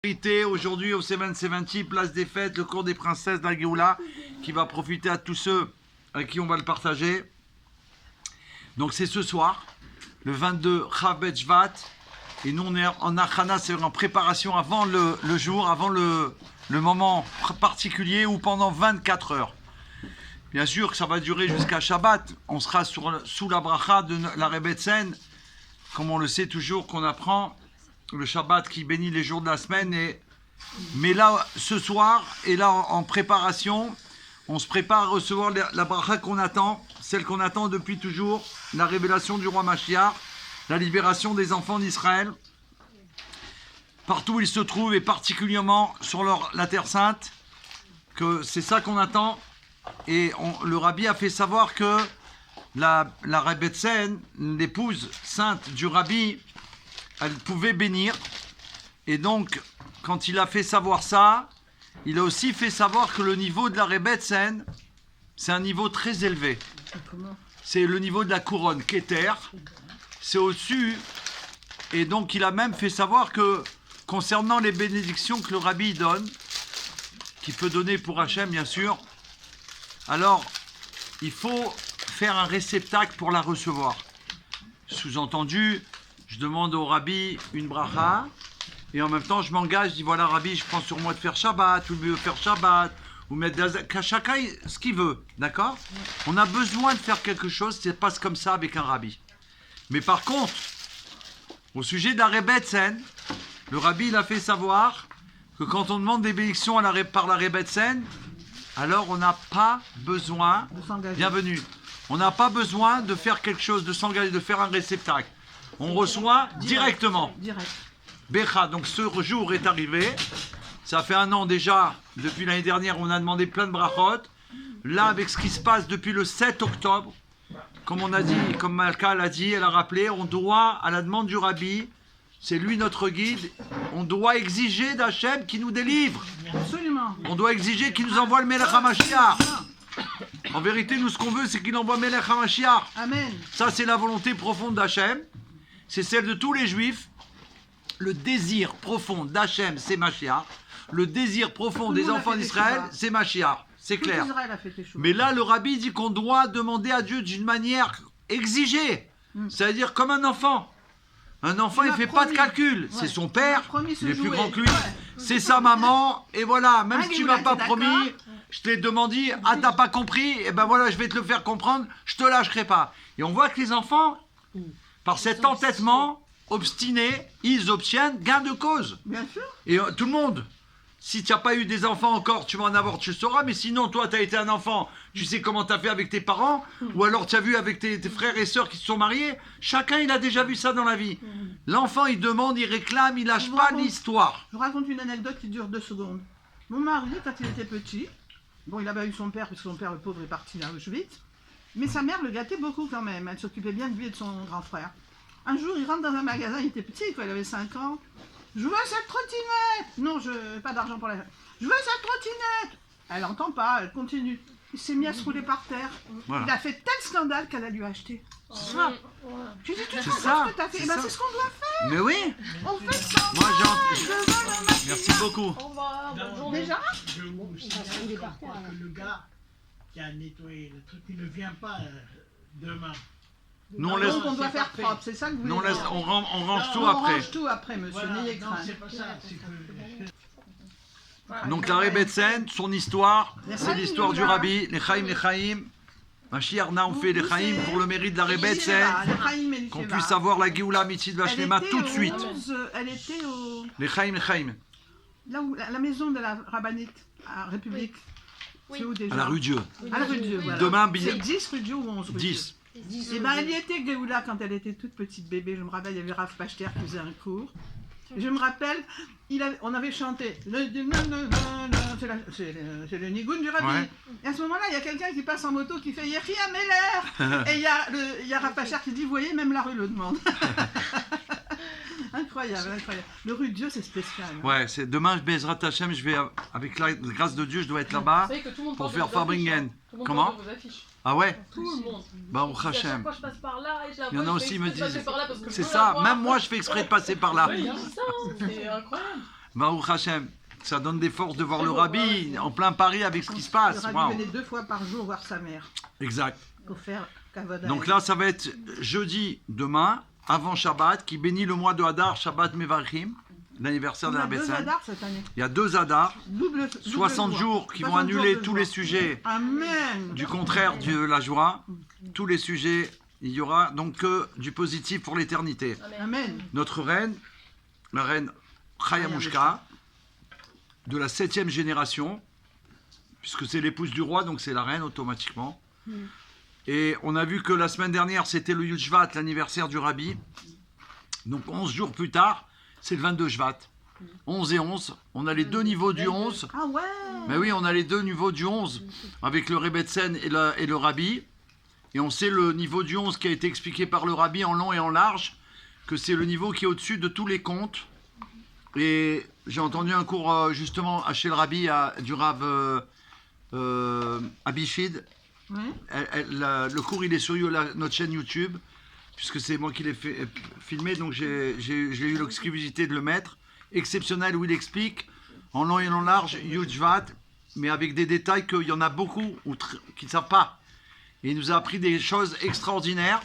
Aujourd'hui au Seven Seventy, place des fêtes, le cours des princesses d'Al-Géoula, qui va profiter à tous ceux à qui on va le partager. Donc c'est ce soir, le 22 Chav Bet Shvat, et nous on est en Achana, c'est en préparation avant le jour, avant le moment particulier ou pendant 24 heures. Bien sûr que ça va durer jusqu'à Shabbat, on sera sous la bracha de la Rebbetzin, comme on le sait toujours qu'on apprend, le Shabbat qui bénit les jours de la semaine. Mais là, ce soir, et là en préparation, on se prépare à recevoir la bracha qu'on attend, celle qu'on attend depuis toujours, la révélation du roi Mashiach, la libération des enfants d'Israël, partout où ils se trouvent, et particulièrement sur la Terre Sainte, que c'est ça qu'on attend. Et le rabbi a fait savoir que la Rebbetzin, l'épouse sainte du rabbi, elle pouvait bénir. Et donc, quand il a fait savoir ça, il a aussi fait savoir que le niveau de la Rebbetzin, c'est un niveau très élevé. C'est le niveau de la couronne, Keter. C'est au-dessus. Et donc, il a même fait savoir que, concernant les bénédictions que le rabbi donne, qu'il peut donner pour Hachem, bien sûr, alors, il faut faire un réceptacle pour la recevoir. Sous-entendu, je demande au rabbi une bracha, et en même temps, je m'engage, je dis, voilà, rabbi, je prends sur moi de faire Shabbat, ou de faire Shabbat, ou mettre qu'à chacun ce qu'il veut, d'accord? On a besoin de faire quelque chose, ça passe comme ça avec un rabbi. Mais par contre, au sujet de la Rebbetzin, le rabbi, il a fait savoir que quand on demande des bénédictions par la Rebbetzin, alors on n'a pas besoin, bienvenue, on n'a pas besoin de faire quelque chose, de s'engager, de faire un réceptacle. On reçoit directement. Becha, donc ce jour est arrivé. Ça fait 1 an déjà, depuis l'année dernière, on a demandé plein de brachot. Là, avec ce qui se passe depuis le 7 octobre, comme on a dit, comme Malka l'a dit, elle a rappelé, on doit, à la demande du rabbi, c'est lui notre guide, on doit exiger d'Hachem qu'il nous délivre. Absolument. On doit exiger qu'il nous envoie le Melech HaMashiach. En vérité, nous, ce qu'on veut, c'est qu'il envoie Melech HaMashiach. Amen. Ça, c'est la volonté profonde d'Hachem. C'est celle de tous les Juifs. Le désir profond d'Hachem, c'est Mashiach. Le désir profond des enfants d'Israël, c'est Mashiach. C'est clair. Mais là, le rabbi dit qu'on doit demander à Dieu d'une manière exigée. C'est-à-dire comme un enfant. Un enfant, il ne fait pas de calcul. Ouais. C'est son père, il est plus grand que lui. Ouais. C'est sa maman. Et voilà, même si tu ne m'as pas promis, je te l'ai demandé, ah, t'as pas compris, et ben voilà, je vais te le faire comprendre, je te lâcherai pas. Et on voit que les enfants, par cet entêtement obstiné, ils obtiennent gain de cause. Bien sûr. Et tout le monde. Si tu n'as pas eu des enfants encore, tu vas en avoir, tu le sauras. Mais sinon, toi, tu as été un enfant, tu sais comment tu as fait avec tes parents. Ou alors, tu as vu avec tes frères et sœurs qui se sont mariés. Chacun, il a déjà vu ça dans la vie. L'enfant, il demande, il réclame, il lâche pas l'histoire. Je vous raconte une anecdote qui dure 2 secondes. Mon mari, quand il était petit, bon, il avait eu son père, parce que son père, le pauvre, est parti à Auschwitz. Mais sa mère le gâtait beaucoup quand même. Elle s'occupait bien de lui et de son grand frère. Un jour, il rentre dans un magasin, il était petit, quoi, il avait 5 ans. Je veux cette trottinette. Non, je pas d'argent pour la... Je veux cette trottinette. Elle n'entend pas, elle continue. Il s'est mis à se rouler par terre. Voilà. Il a fait tel scandale qu'elle a dû acheter. Ça. Je dis, tu te rends compte ce que t'as fait? Ben, c'est ce qu'on doit faire. Mais oui. On fait ça. Moi, merci beaucoup. Au revoir, bonne journée. Déjà Je vous signale que le gars qui a nettoyé le truc, il ne vient pas demain. Nous, on laisse... Donc on doit faire propre, c'est ça que vous voulez dire. On range tout on après. On range tout après, monsieur, Voilà, n'ayez non, crainte. c'est pas ça, c'est que... Voilà. Donc la Rebbetzin, son histoire, c'est l'histoire du rabbi, les Chaim, Mashiach on fait les Chaim pour le mérite de la Rebbetzin, qu'on puisse avoir la Géoula Mitzit Vashlema tout de suite. Elle était au... Les Chaim. Là où la maison de la rabbinite, à République. Oui. C'est où déjà? À la rue Dieu. À la rue Dieu, voilà. Demain, c'est 10 rue Dieu ou 11 rue 10. Dieu. Et bien elle y était Géoula quand elle était toute petite bébé. Je me rappelle, il y avait Raph Pachter qui faisait un cours. Et je me rappelle, on avait chanté c'est le nigoun du rabbi. Ouais. Et à ce moment-là, il y a quelqu'un qui passe en moto qui fait Yehi Ameler. Et il y a Raph Pachter qui dit, vous voyez, même la rue le demande. Incroyable. Le rue Dieu, c'est spécial. Ouais, c'est demain, Bezrat Hashem, je vais, avec la grâce de Dieu, je dois être là-bas pour faire Farbringen. Comment? Ah ouais? Tout le monde. Baruch À chaque Hashem. fois je passe par là et Il y en a aussi qui me disent. passer par là parce que C'est je veux ça, la voir. même moi je fais exprès de passer par là. Oui, c'est ça, c'est incroyable. Baruch Hashem. Ça donne des forces de voir le rabbi en plein Paris avec ce qui se passe. Le Waouh. rabbi venait 2 fois par jour voir sa mère Exact. pour faire kavod à Donc elle. là, ça va être jeudi, demain, avant Shabbat, qui bénit le mois de Hadar, Shabbat Mevarchim, l'anniversaire On de a la 2 Bessin. Adar cette année. Il y a 2 Hadar, Double 60 joie. jours qui vont 60 jours annuler de tous joie. les sujets Amen. du contraire de la joie. Tous les sujets, il y aura donc que du positif pour l'éternité. Amen. Notre reine, la reine Chayamushka, de la 7e génération, puisque c'est l'épouse du roi, donc c'est la reine automatiquement. Et on a vu que la semaine dernière, c'était le Yud Shvat, l'anniversaire du Rabbi. Donc 11 jours plus tard, c'est le 22 Shvat. 11 et 11, on a les 2 niveaux du 11. Ah ouais. Mais oui, on a les 2 niveaux du 11, avec le Rebbetzin et le Rabbi. Et on sait le niveau du 11 qui a été expliqué par le Rabbi en long et en large, que c'est le niveau qui est au-dessus de tous les comptes. Et j'ai entendu un cours justement chez le Rabbi du Rav Abishid. Ouais. Le cours il est sur notre chaîne YouTube, puisque c'est moi qui l'ai filmé, donc j'ai eu l'exclusivité de le mettre. Exceptionnel, où il explique en long et en large Yud Shvat, mais avec des détails qu'il y en a beaucoup qui ne savent pas. Et il nous a appris des choses extraordinaires.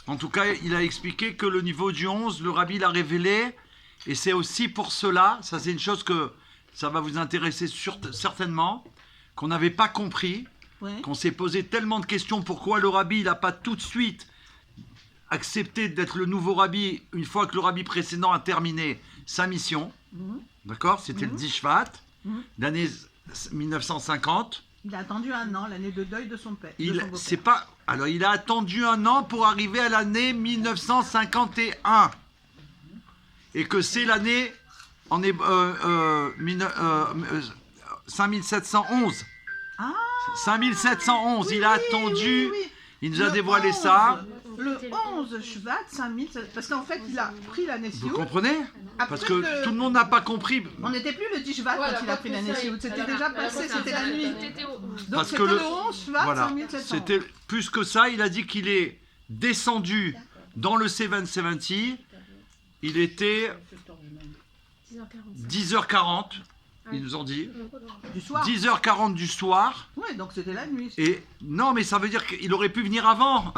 En tout cas, il a expliqué que le niveau du 11, le Rabbi l'a révélé. Et c'est aussi pour cela, ça c'est une chose que ça va vous intéresser certainement, qu'on n'avait pas compris, Ouais. qu'on s'est posé tellement de questions. Pourquoi le Rabbi il n'a pas tout de suite accepté d'être le nouveau Rabbi une fois que le Rabbi précédent a terminé sa mission. D'accord? C'était le 10 Shvat, l'année 1950. Il a attendu 1 an, l'année de deuil de son père. de son beau-père. C'est pas. Alors, il a attendu 1 an pour arriver à l'année 1951. Et que c'est l'année. 5711. Ah, 5711. Il a attendu. oui, oui. Il nous a Le dévoilé 11, ça. Le 11 Shvat, 5000. Parce qu'en fait, il a pris la Vous Nessiout. comprenez? Après Parce que que- tout le monde n'a pas compris. On n'était plus le 10 Shvat quand il a pris la Nessiout. C'était déjà passé, c'était la nuit. Donc Parce c'était que le 11 Shvat, Voilà. 5700. C'était plus que ça. Il a dit qu'il est descendu dans le 770. Il était 10h40. Ils nous ont dit. Du soir. 10h40 du soir. Ouais, donc c'était la nuit. Et non, mais ça veut dire qu'il aurait pu venir avant.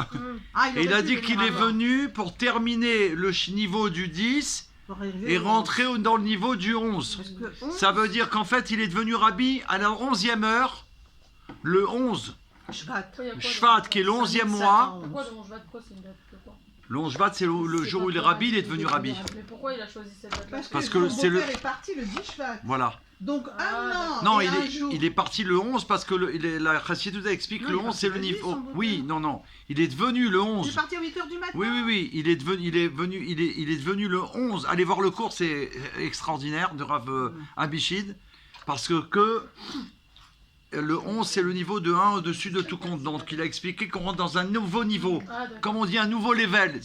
Ah, Et il aurait a pu dit venir qu'il est avant. venu pour terminer le niveau du 10 Pour arriver et au- rentrer dans le niveau du 11. Parce que 11 Ça veut dire qu'en fait, il est devenu Rabbi à la 11e heure, le 11 Shvat. Shvat, qui est le 11e mois. Pourquoi le 11 Shvat, pourquoi c'est une date de quoi? Le 11 Shvat, c'est le jour où il est Rabbi, il est devenu Rabbi. Mais pourquoi il a choisi cette date-là? Parce que que son c'est le- beau-père est parti le 10 Shvat. Voilà. Donc un an Non, et il un jour. est parti le 11 parce que la Chassidouda explique Non, que le il est 11 c'est le parti le 10, niveau. son beau-père. Oui, non. Il est devenu le Il est 11. parti à 8h du matin. Oui, il est devenu le 11. Allez voir le cours, c'est extraordinaire de Rav Abishid. Parce que le 11, c'est le niveau de 1 au-dessus de tout compte. Donc, il a expliqué qu'on rentre dans un nouveau niveau. Ah, d'accord. Comme on dit, un nouveau level.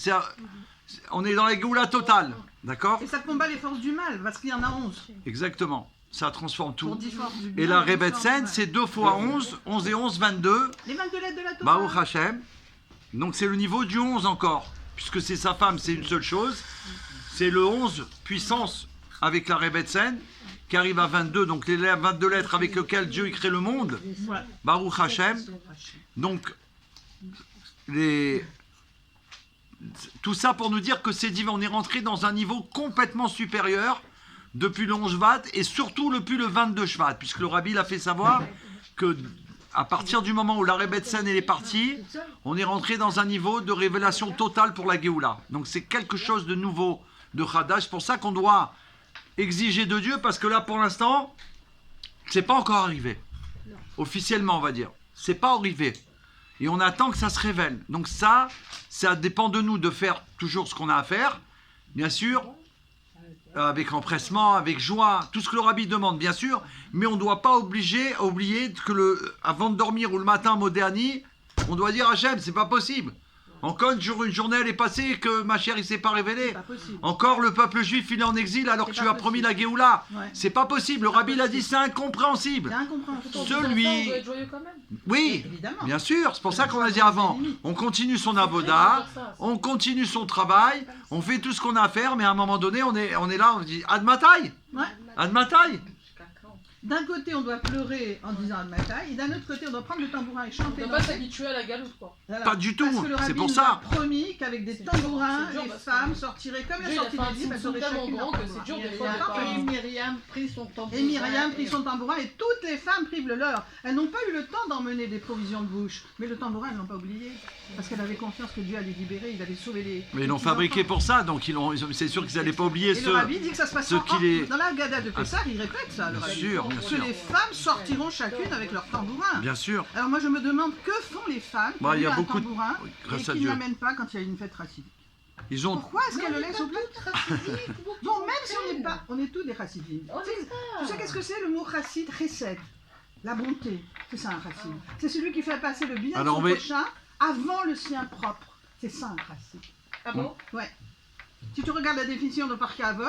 On est dans la Géoula totale. D'accord? Et ça combat les forces du mal, parce qu'il y en a 11. Exactement. Ça transforme Pour tout. 10 forces du bien. Et la 10 forces du Rebbetzin, mal. c'est 2 fois 11. 11 et 11, 22. Les 22 lettres de la Torah. Baruch Hashem. Donc c'est le niveau du 11 encore. Puisque c'est sa femme, c'est une seule chose. C'est le 11 puissance avec la Rebbetzin qui arrive à 22. Donc les 22 lettres avec lesquelles Dieu crée le monde. Ouais. Baruch Hashem. Donc tout ça pour nous dire que c'est divin. On est rentré dans un niveau complètement supérieur depuis le 11 Shvat et surtout depuis le 22 Shvat. Puisque le Rabbi l'a fait savoir que à partir du moment où la Rebbetzin est partie, on est rentré dans un niveau de révélation totale pour la Géoula. Donc c'est quelque chose de nouveau, de Chadash. C'est pour ça qu'on doit exiger de Dieu, parce que là pour l'instant, c'est pas encore arrivé. Officiellement, on va dire. C'est pas arrivé. Et on attend que ça se révèle. Donc ça dépend de nous de faire toujours ce qu'on a à faire. Bien sûr, avec empressement, avec joie, tout ce que le Rabbi demande, bien sûr, mais on ne doit pas oublier que avant de dormir ou le matin Modéani, on doit dire Hachem, c'est pas possible. Encore une journée elle est passée et que ma chère il s'est pas révélé. C'est pas possible. Encore le peuple juif il est en exil alors que C'est tu pas as promis possible. la Géoula. Ouais. C'est pas possible. Le Rabbi l'a dit, c'est incompréhensible. C'est incompréhensible. Pour Celui- vos enfants, on doit être joyeux quand même. Oui, Évidemment. bien sûr, c'est pour ça qu'on a dit avant. On continue son avoda, on continue son travail, on fait tout ce qu'on a à faire, mais à un moment donné, on est là, on dit Ad Matai. Ouais. Admatai. D'un côté, on doit pleurer en disant Admatai, et d'un autre côté, on doit prendre le tambourin et On chanter. peut pas s'habituer à la galoute, quoi. Voilà. Pas du tout, Parce que le c'est rabbi pour nous ça. a promis qu'avec des C'est tambourins, dur, les parce que femmes sortiraient comme Dieu, elles il a sorties fait un du lit, signe elles auraient tellement chacune grand leur que c'est tambourin. dur des fois de pas. Et Myriam prit son tambourin. Et Myriam prit son tambourin et toutes les femmes privent le leur. Elles n'ont pas eu le temps d'emmener des provisions de bouche. Mais le tambourin, elles l'ont pas oublié. Parce qu'elles avaient confiance que Dieu allait libérer, il allait sauver les. Mais ils l'ont fabriqué pour ça, donc c'est sûr qu'ils n'allaient pas oublier Et le rabbi dit que ça se passe ceux qui les- dans la Haggadah de Pessah, il répète ça, le Bien rabbi. sûr, bien Que sûr. les femmes sortiront chacune avec leur tambourin. Bien sûr. Alors moi je me demande que font les femmes qui Bah, il y a ont un beaucoup de- tambourin oui, et grâce à qui ne Dieu. l'amènent pas quand il y a une fête racidique. Ils ont. Pourquoi est-ce qu'elles le laissent au plat Bon, même si on n'est pas, on est tous des chassidim. Tu sais qu'est-ce que c'est le mot chassid, chesed, la bonté. C'est ça un chassid. C'est celui qui fait passer le bien de Alors, son on va- prochain avant le sien propre. C'est ça un chassid. Ah bon? Ouais. Si tu regardes la définition de Parquet Avot,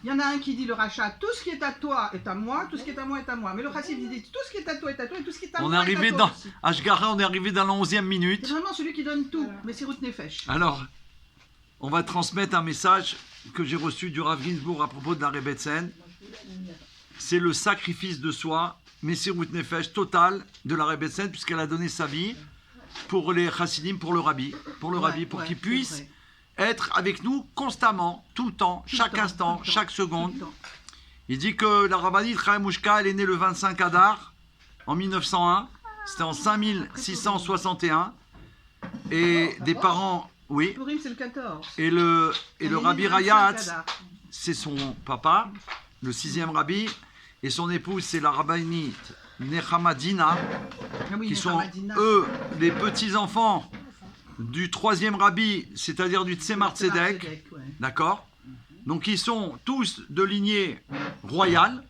il y en a un qui dit le rachat, tout ce qui est à toi est à moi, tout ce qui est à moi est à moi. Mais le chassid il dit tout ce qui est à toi est à toi et tout ce qui est à On moi est est arrivé à toi dans aussi. Ashgara, on est arrivé dans la 11e minute. C'est vraiment celui qui donne tout, mais c'est route nefesh. Alors, on va transmettre un message que j'ai reçu du Rav Ginsburg à propos de la Rebbetzin. C'est le sacrifice de soi, Messirut Nefesh total de la Rebbetzin, puisqu'elle a donné sa vie pour les chassidim, pour le rabbi, pour qu'il puisse être avec nous constamment, tout le temps, chaque instant, chaque seconde. Il dit que la rabbinite Chaim Mouchka, elle est née le 25 Adar en 1901, c'était en 5661, et des parents, oui, Purim c'est le 14. et le Elle est née rabbi le 25 Rayat, Adar. c'est son papa, le 6e rabbi, et son épouse, c'est la rabbinite Nechama Dina, Ah oui, qui sont, Nechama Dina. eux, les petits-enfants du 3e rabbi, c'est-à-dire du Tzemar Tzedek, Ouais. d'accord? Donc ils sont tous de lignée royale,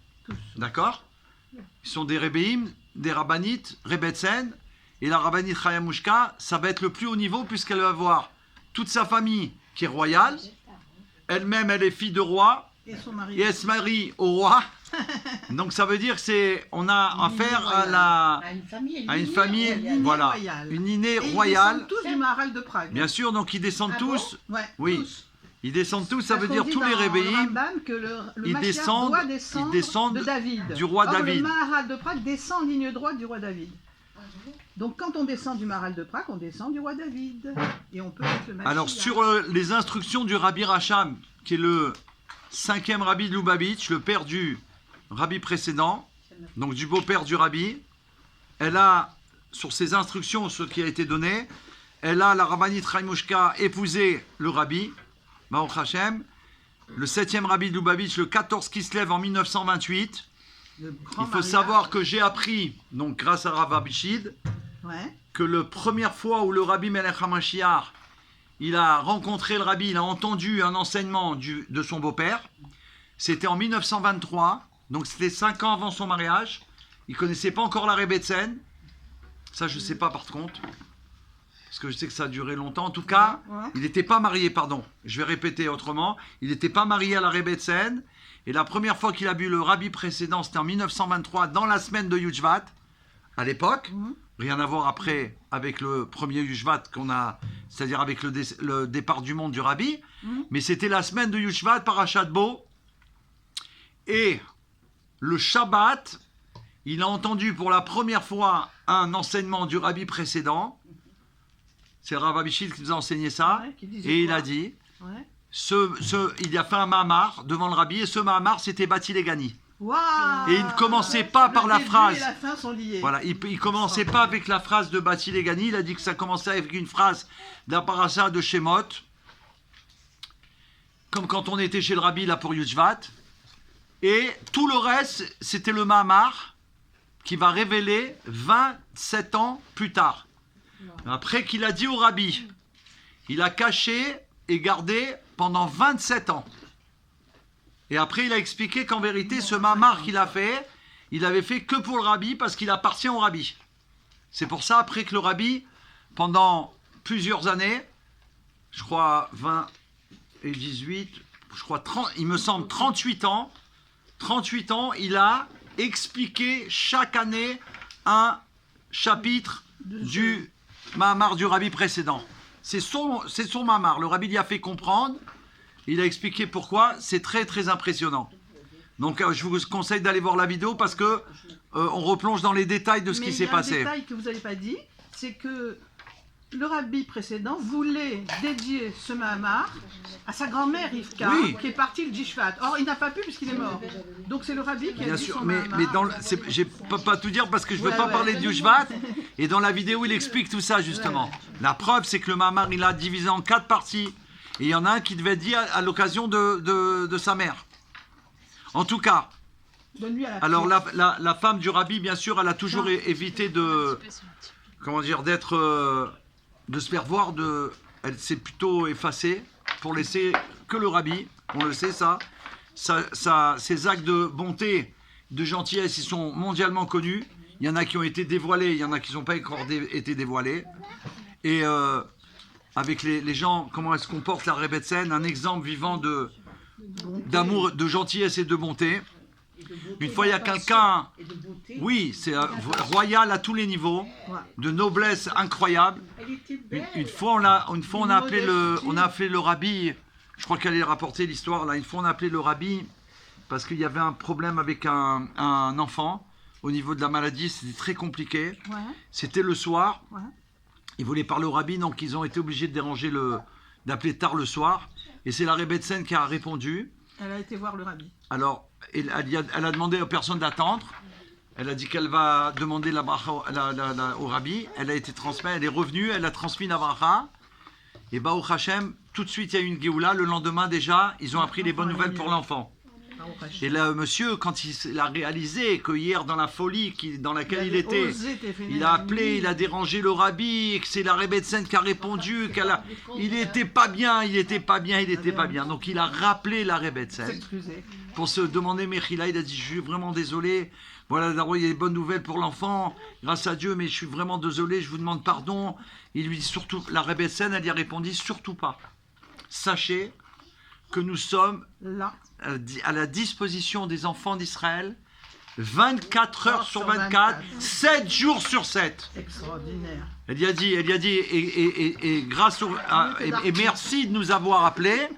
d'accord? Ils sont des Rebbeim, des rabbinites, Rebbetzen, et la rabbinite Chaya Mouchka, ça va être le plus haut niveau puisqu'elle va avoir toute sa famille qui est royale, elle-même elle est fille de roi, Et son mari. et elle se marie au roi. Donc ça veut dire que on a affaire à À une famille. à une famille, lignée voilà, royale. une lignée Et ils royale. descendent tous du Maharal de Prague. Bien sûr, donc ils descendent Ah tous. Ouais, Oui. tous. Ils descendent tous, ça Parce veut qu'on dire dit tous dans les le Rébéim Rambam que le ils Mashiach descendent- doit ils descendent de David. du roi Or, David. Le Maharal de Prague descend en ligne droite du roi David. Donc quand on descend du Maharal de Prague, on descend du roi David. Et on peut être le Mashiach. Alors sur les instructions du Rabbi Racham, qui est le 5e rabbi de Lubavitch, le père du rabbi précédent, donc du beau-père du rabbi, elle a, sur ses instructions, ce qui a été donné, elle a, la rabbinite Chaimouchka, épousé le rabbi, Baruch Hashem, le 7e rabbi de Lubavitch, le 14 Kislev en 1928. Le grand Il faut mariage. savoir que j'ai appris, donc grâce à Rav Abichid, Ouais. que la première fois où le rabbi Melech HaMashiach, il a rencontré le rabbi, il a entendu un enseignement de son beau-père, c'était en 1923, donc c'était 5 ans avant son mariage. Il ne connaissait pas encore la Rebbetzen. Ça, je ne sais pas par contre, parce que je sais que ça a duré longtemps. En tout cas, Ouais. il n'était pas marié, pardon. Je vais répéter autrement. Il n'était pas marié à la Rebbetzen. Et la première fois qu'il a vu le rabbi précédent, c'était en 1923, dans la semaine de Yujvat, à l'époque. Mhm. Rien à voir après avec le premier Yujvat qu'on a, c'est-à-dire avec le départ du monde du rabbi. Mhm. Mais c'était la semaine de Yujvat, Parashat Bo. Et le Shabbat, il a entendu pour la première fois un enseignement du rabbi précédent. C'est le Rav Abichid qui nous a enseigné ça. Ouais, qui disait Et il quoi a dit, Ouais. il a fait un mamar devant le rabbi. Et ce mamar, c'était Bati Legani. Waouh. Et il ne commençait pas par la Le début phrase. et la fin sont liés. Voilà, il commençait pas avec la phrase de Bati Legani, il a dit que ça commençait avec une phrase d'un parasha de Shemot, comme quand on était chez le rabbi là pour Yujvat, et tout le reste, c'était le Mahamar qui va révéler 27 ans plus tard. Après qu'il a dit au rabbi, il a caché et gardé pendant 27 ans. Et après, il a expliqué qu'en vérité, ce Mahamar qu'il a fait, il avait fait que pour le rabbi parce qu'il appartient au rabbi. C'est pour ça, après que le rabbi, pendant plusieurs années, je crois 20 et 18, je crois 30, il me semble 38 ans, il a expliqué chaque année un chapitre du Mahamar du rabbi précédent. C'est son Mahamar. Le rabbi lui a fait comprendre. Il a expliqué pourquoi. C'est très très impressionnant. Donc je vous conseille d'aller voir la vidéo parce que on replonge dans les détails de ce qui s'est Mais passé. il y a un détail que vous n'avez pas dit, c'est que le rabbi précédent voulait dédier ce Mahamar à sa grand-mère Rivka, Oui. qui est partie le Jishvat. Or, il n'a pas pu puisqu'il est mort. Donc c'est le rabbi qui a Bien dit sûr, son mais Mahamar. dans je peux pas tout dire parce que je veux Ouais, pas ouais. parler du Shvat. Et dans la vidéo, il explique tout ça justement. La preuve, c'est que le Mahamar, il a divisé en 4 parties. Et il y en a un qui devait être dit à l'occasion de sa mère. En tout cas, Donne-lui à la alors petite. la femme du rabbi, bien sûr, elle a toujours évité de, comment dire, de se faire voir. Elle s'est plutôt effacée pour laisser que le rabbi. On le sait ça. Ses actes de bonté, de gentillesse, ils sont mondialement connus. Il y en a qui ont été dévoilés, il y en a qui n'ont pas encore été dévoilés. Et avec les gens, comment elle se comporte, la Rebbetzin, un exemple vivant d'amour, de gentillesse et de bonté. Une fois, il y a quelqu'un, oui, c'est royal à tous les niveaux, de noblesse incroyable. Une fois, on a appelé le rabbi, je crois qu'elle allait rapporter l'histoire là. Une fois, on a appelé le rabbi parce qu'il y avait un problème avec un enfant au niveau de la maladie, c'était très compliqué. Ouais, C'était le soir. ouais. Ils voulaient parler au rabbi, donc ils ont été obligés de déranger d'appeler tard le soir. Et c'est la Rebbetzin qui a répondu. Elle a été voir le rabbi. Alors, elle a demandé aux personnes d'attendre. Elle a dit qu'elle va demander la bracha au rabbi. Elle a été transmise, elle est revenue, elle a transmis la bracha. Et bah, au Hachem, tout de suite, il y a eu une Géoula. Le lendemain, déjà, ils ont appris les bonnes nouvelles pour l'enfant. Et là, monsieur, quand il a réalisé que hier, dans la folie dans laquelle il était, il a appelé, il a dérangé le rabbi, et que c'est la Rebbetzin qui a répondu, il n'était pas bien, il n'était pas bien, il n'était pas bien. Donc il a rappelé la Rebbetzin S'excuser. pour se demander Mechila. Il a dit, je suis vraiment désolé. Voilà, d'abord, il y a des bonnes nouvelles pour l'enfant, grâce à Dieu, mais je suis vraiment désolé, je vous demande pardon. Il lui dit surtout, la Rebbetzin, elle y a répondu, surtout pas. Sachez que nous sommes Là. à la disposition des enfants d'Israël 24 heures sur 24, 7 jours sur 7. Extraordinaire. Elle y a dit, et grâce et merci de nous avoir appelés,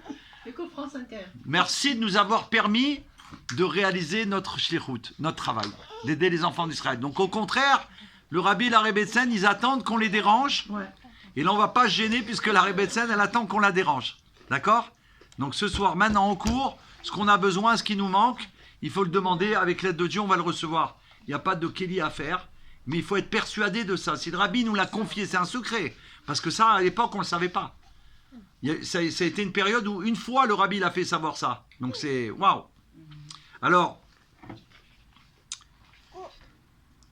Éco France Inter. merci de nous avoir permis de réaliser notre shlichut, notre travail, d'aider les enfants d'Israël. Donc au contraire, le rabbi et la Rebbetzin, ils attendent qu'on les dérange, Ouais. et là on va pas se gêner puisque la Rebbetzin, elle attend qu'on la dérange. D'accord? Donc ce soir, maintenant en cours, ce qu'on a besoin, ce qui nous manque, il faut le demander, avec l'aide de Dieu, on va le recevoir. Il n'y a pas de kéli à faire, mais il faut être persuadé de ça. Si le rabbi nous l'a confié, c'est un secret, parce que ça, à l'époque, on ne le savait pas. Ça a été une période où, une fois, le rabbi l'a fait savoir ça. Donc c'est waouh. Alors,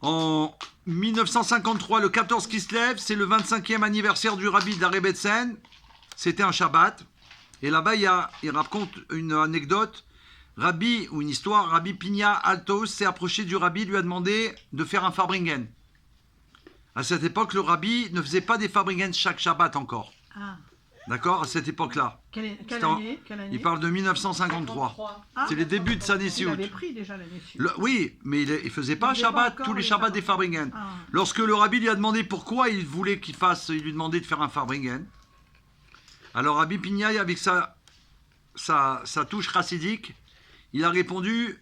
en 1953, le 14 Kislev, c'est le 25e anniversaire du rabbi de la Rebbetzin. C'était un Shabbat. Et là-bas, il raconte une anecdote. Rabbi, ou une histoire, Rabbi Pina Altos s'est approché du rabbi, lui a demandé de faire un Farbringen. À cette époque, le rabbi ne faisait pas des Farbringen chaque Shabbat encore. Ah. D'accord? À cette époque-là. Quelle C'était en- année? Quelle année? Il parle de 1953. Ah, C'est les débuts de sa Il Nessiout. avait pris déjà l'année suite. Oui, mais il faisait pas un Il faisait pas Shabbat, encore tous les les Shabbats des Farbringen. Ah. Lorsque le rabbi lui a demandé pourquoi il voulait qu'il fasse, il lui demandait de faire un Farbringen. Alors Rabbi Pina, avec sa touche chassidique, il a répondu,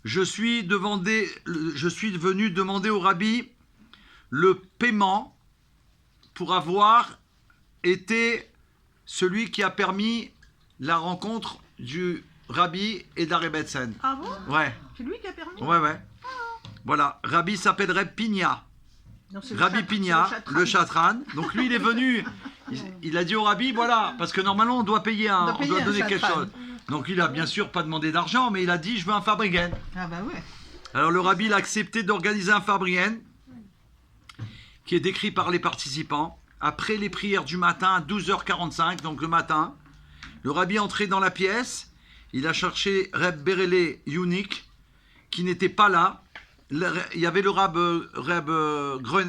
je suis venu demander au rabbi le paiement pour avoir été celui qui a permis la rencontre du rabbi et de la Rebbetzin. Ah bon? Ouais, C'est lui qui a permis? ouais. Voilà, rabbi s'appellerait Pina. Non, c'est Rabbi le Pina, chatran. le chatran. Donc lui, il est venu, il a dit au rabbi, voilà, parce que normalement, on doit payer On doit on payer doit un donner quelque chatran. chose. Donc il a bien sûr pas demandé d'argent, mais il a dit, je veux un Farbringen. Ah bah ouais. Alors le rabbi, il a accepté d'organiser un Farbringen, qui est décrit par les participants. Après les prières du matin, à 12h45, donc le matin, le rabbi est entré dans la pièce, il a cherché Reb Berele Yunik, qui n'était pas là. Il y avait le Reb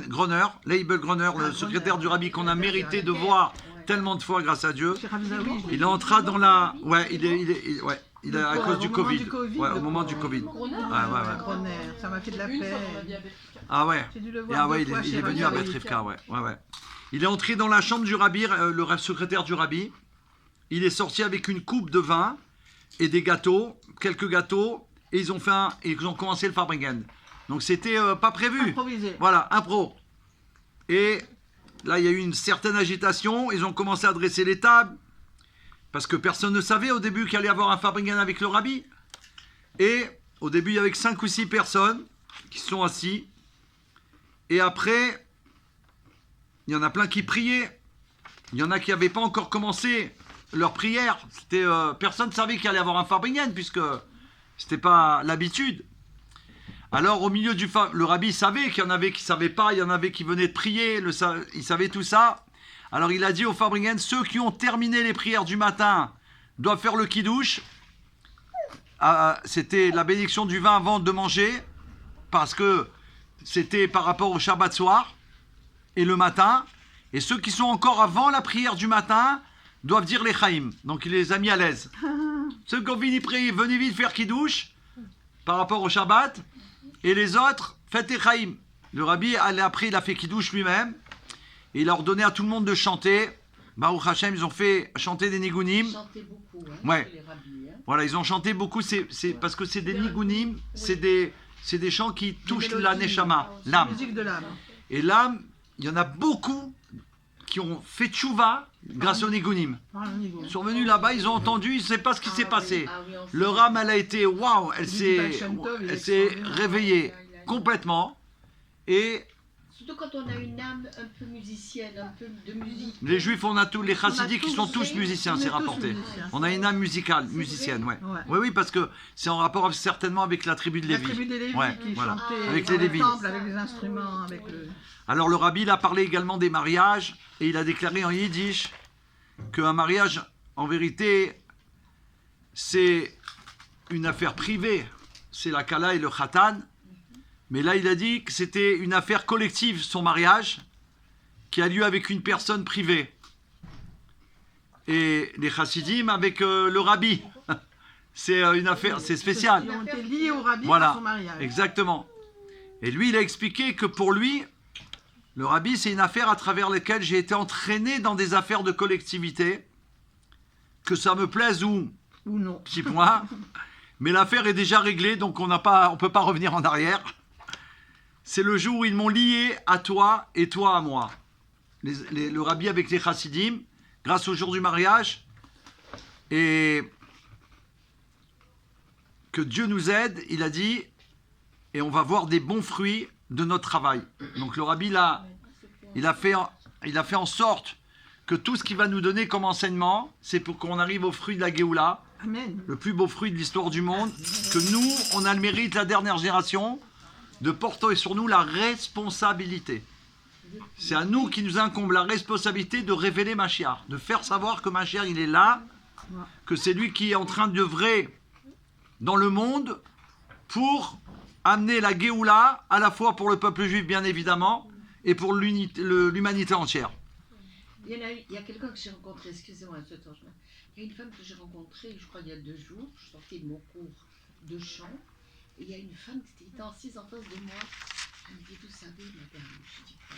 Groner, Leibel Groner, le secrétaire du rabbi qu'on a mérité de voir tellement de fois grâce à Dieu. C'est Ravzaoui, je l'ai Il entra dans la... Ouais, il est à cause du Au moment Covid. du Covid, Ouais, au le moment du pauvre. Covid. Groner, Ouais. Groner, ça m'a fait de la Une fois, on m'a peine. dit avec quelqu'un. Ah ouais. J'ai dû le Et voir ah ouais, deux fois il chez est venu à Ravzaoui. Betrivka, ouais. Il est entré dans la chambre du rabbi, le secrétaire du rabbi. Il est sorti avec une coupe de vin et des gâteaux, quelques gâteaux et ils ont commencé le Farbrengen. Donc c'était pas prévu. Improvisé. Voilà, impro. Et là, il y a eu une certaine agitation. Ils ont commencé à dresser les tables. Parce que personne ne savait au début qu'il allait y avoir un Farbrengen avec le rabbi. Et au début, il y avait que 5 ou 6 personnes qui sont assis. Et après, il y en a plein qui priaient. Il y en a qui n'avaient pas encore commencé leur prière. Personne ne savait qu'il allait y avoir un Farbrengen puisque c'était pas l'habitude. Alors au milieu le rabbi savait qu'il y en avait qui ne savaient pas, il y en avait qui venaient de prier, il savait tout ça. Alors il a dit au Farbrengen, ceux qui ont terminé les prières du matin doivent faire le kiddush. C'était la bénédiction du vin avant de manger, parce que c'était par rapport au Shabbat soir et le matin. Et ceux qui sont encore avant la prière du matin doivent dire les chaim. Donc il les a mis à l'aise. Ceux qui ont fini de prier, venez vite faire kiddush par rapport au Shabbat. Et les autres, faites les chaim. Le rabbi, après, il a fait kiddush lui-même. Et il a ordonné à tout le monde de chanter. Baruch Hashem, ils ont fait chanter des nigunim. Ils chantaient beaucoup, hein, Ouais. les rabbis. Hein. Voilà, ils ont chanté beaucoup. C'est parce que c'est des nigunim, c'est des chants qui touchent la neshama, l'âme. Musique de l'âme. Et l'âme, il y en a beaucoup qui ont fait tchouva grâce aux nigunim. Ah, le niveau. Ils sont venus là-bas, ils ont entendu, ils ne savent pas ce qui s'est passé. Oui, on sait. Leur âme, elle a été, waouh, elle Dit Baal Shem Tov, il est s'est extraordinaire. réveillée complètement. Et Surtout quand on a une âme un peu musicienne, un peu de musique. les juifs, on a tous, les chassidiques, tous ils sont tous fait- musiciens, on est c'est tous rapporté. musiciens. On a une âme musicienne, ouais. Ouais. Oui, oui, parce que c'est en rapport certainement avec la tribu de La Lévi. tribu des Lévis Ouais, qui voilà. chantait Avec dans les le Lévis. temple, avec les instruments, avec le... Alors le rabbi il a parlé également des mariages et il a déclaré en yiddish qu'un mariage, en vérité, c'est une affaire privée. C'est la kala et le khatan. Mais là, il a dit que c'était une affaire collective, son mariage, qui a lieu avec une personne privée. Et les chassidim avec le rabbi. C'est une affaire, c'est spécial. Ils ont été liés au rabbi Voilà, par son mariage. exactement. Et lui, il a expliqué que pour lui, le rabbi, c'est une affaire à travers laquelle j'ai été entraîné dans des affaires de collectivité, que ça me plaise ou Ou non. petit point, mais l'affaire est déjà réglée, donc on peut pas revenir en arrière. C'est le jour où ils m'ont lié à toi et toi à moi. Le rabbi avec les chassidim, grâce au jour du mariage, et que Dieu nous aide, il a dit, et on va voir des bons fruits de notre travail. Donc le rabbi, il a fait en sorte que tout ce qu'il va nous donner comme enseignement, c'est pour qu'on arrive au fruit de la Géoula, Amen. le plus beau fruit de l'histoire du monde, que nous, on a le mérite, la dernière génération, de porter sur nous la responsabilité. C'est à nous qui nous incombe la responsabilité de révéler Mashiach, de faire savoir que Mashiach, il est là, que c'est lui qui est en train d'œuvrer dans le monde pour amener la Géoula, à la fois pour le peuple juif, bien évidemment, et pour l'humanité entière. Il y a quelqu'un que j'ai rencontré, excusez-moi, il y a une femme que j'ai rencontrée, je crois, il y a 2 jours. Je sortais de mon cours de chant. Et il y a une femme qui était assise en face de moi. Elle me dit, vous savez, madame, je dis quoi?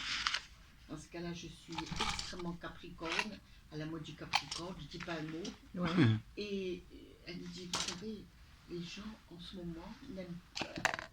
Dans ce cas-là, je suis extrêmement capricorne, à la mode du capricorne, je dis pas un mot. Ouais. Et elle me dit, vous savez, les gens en ce moment,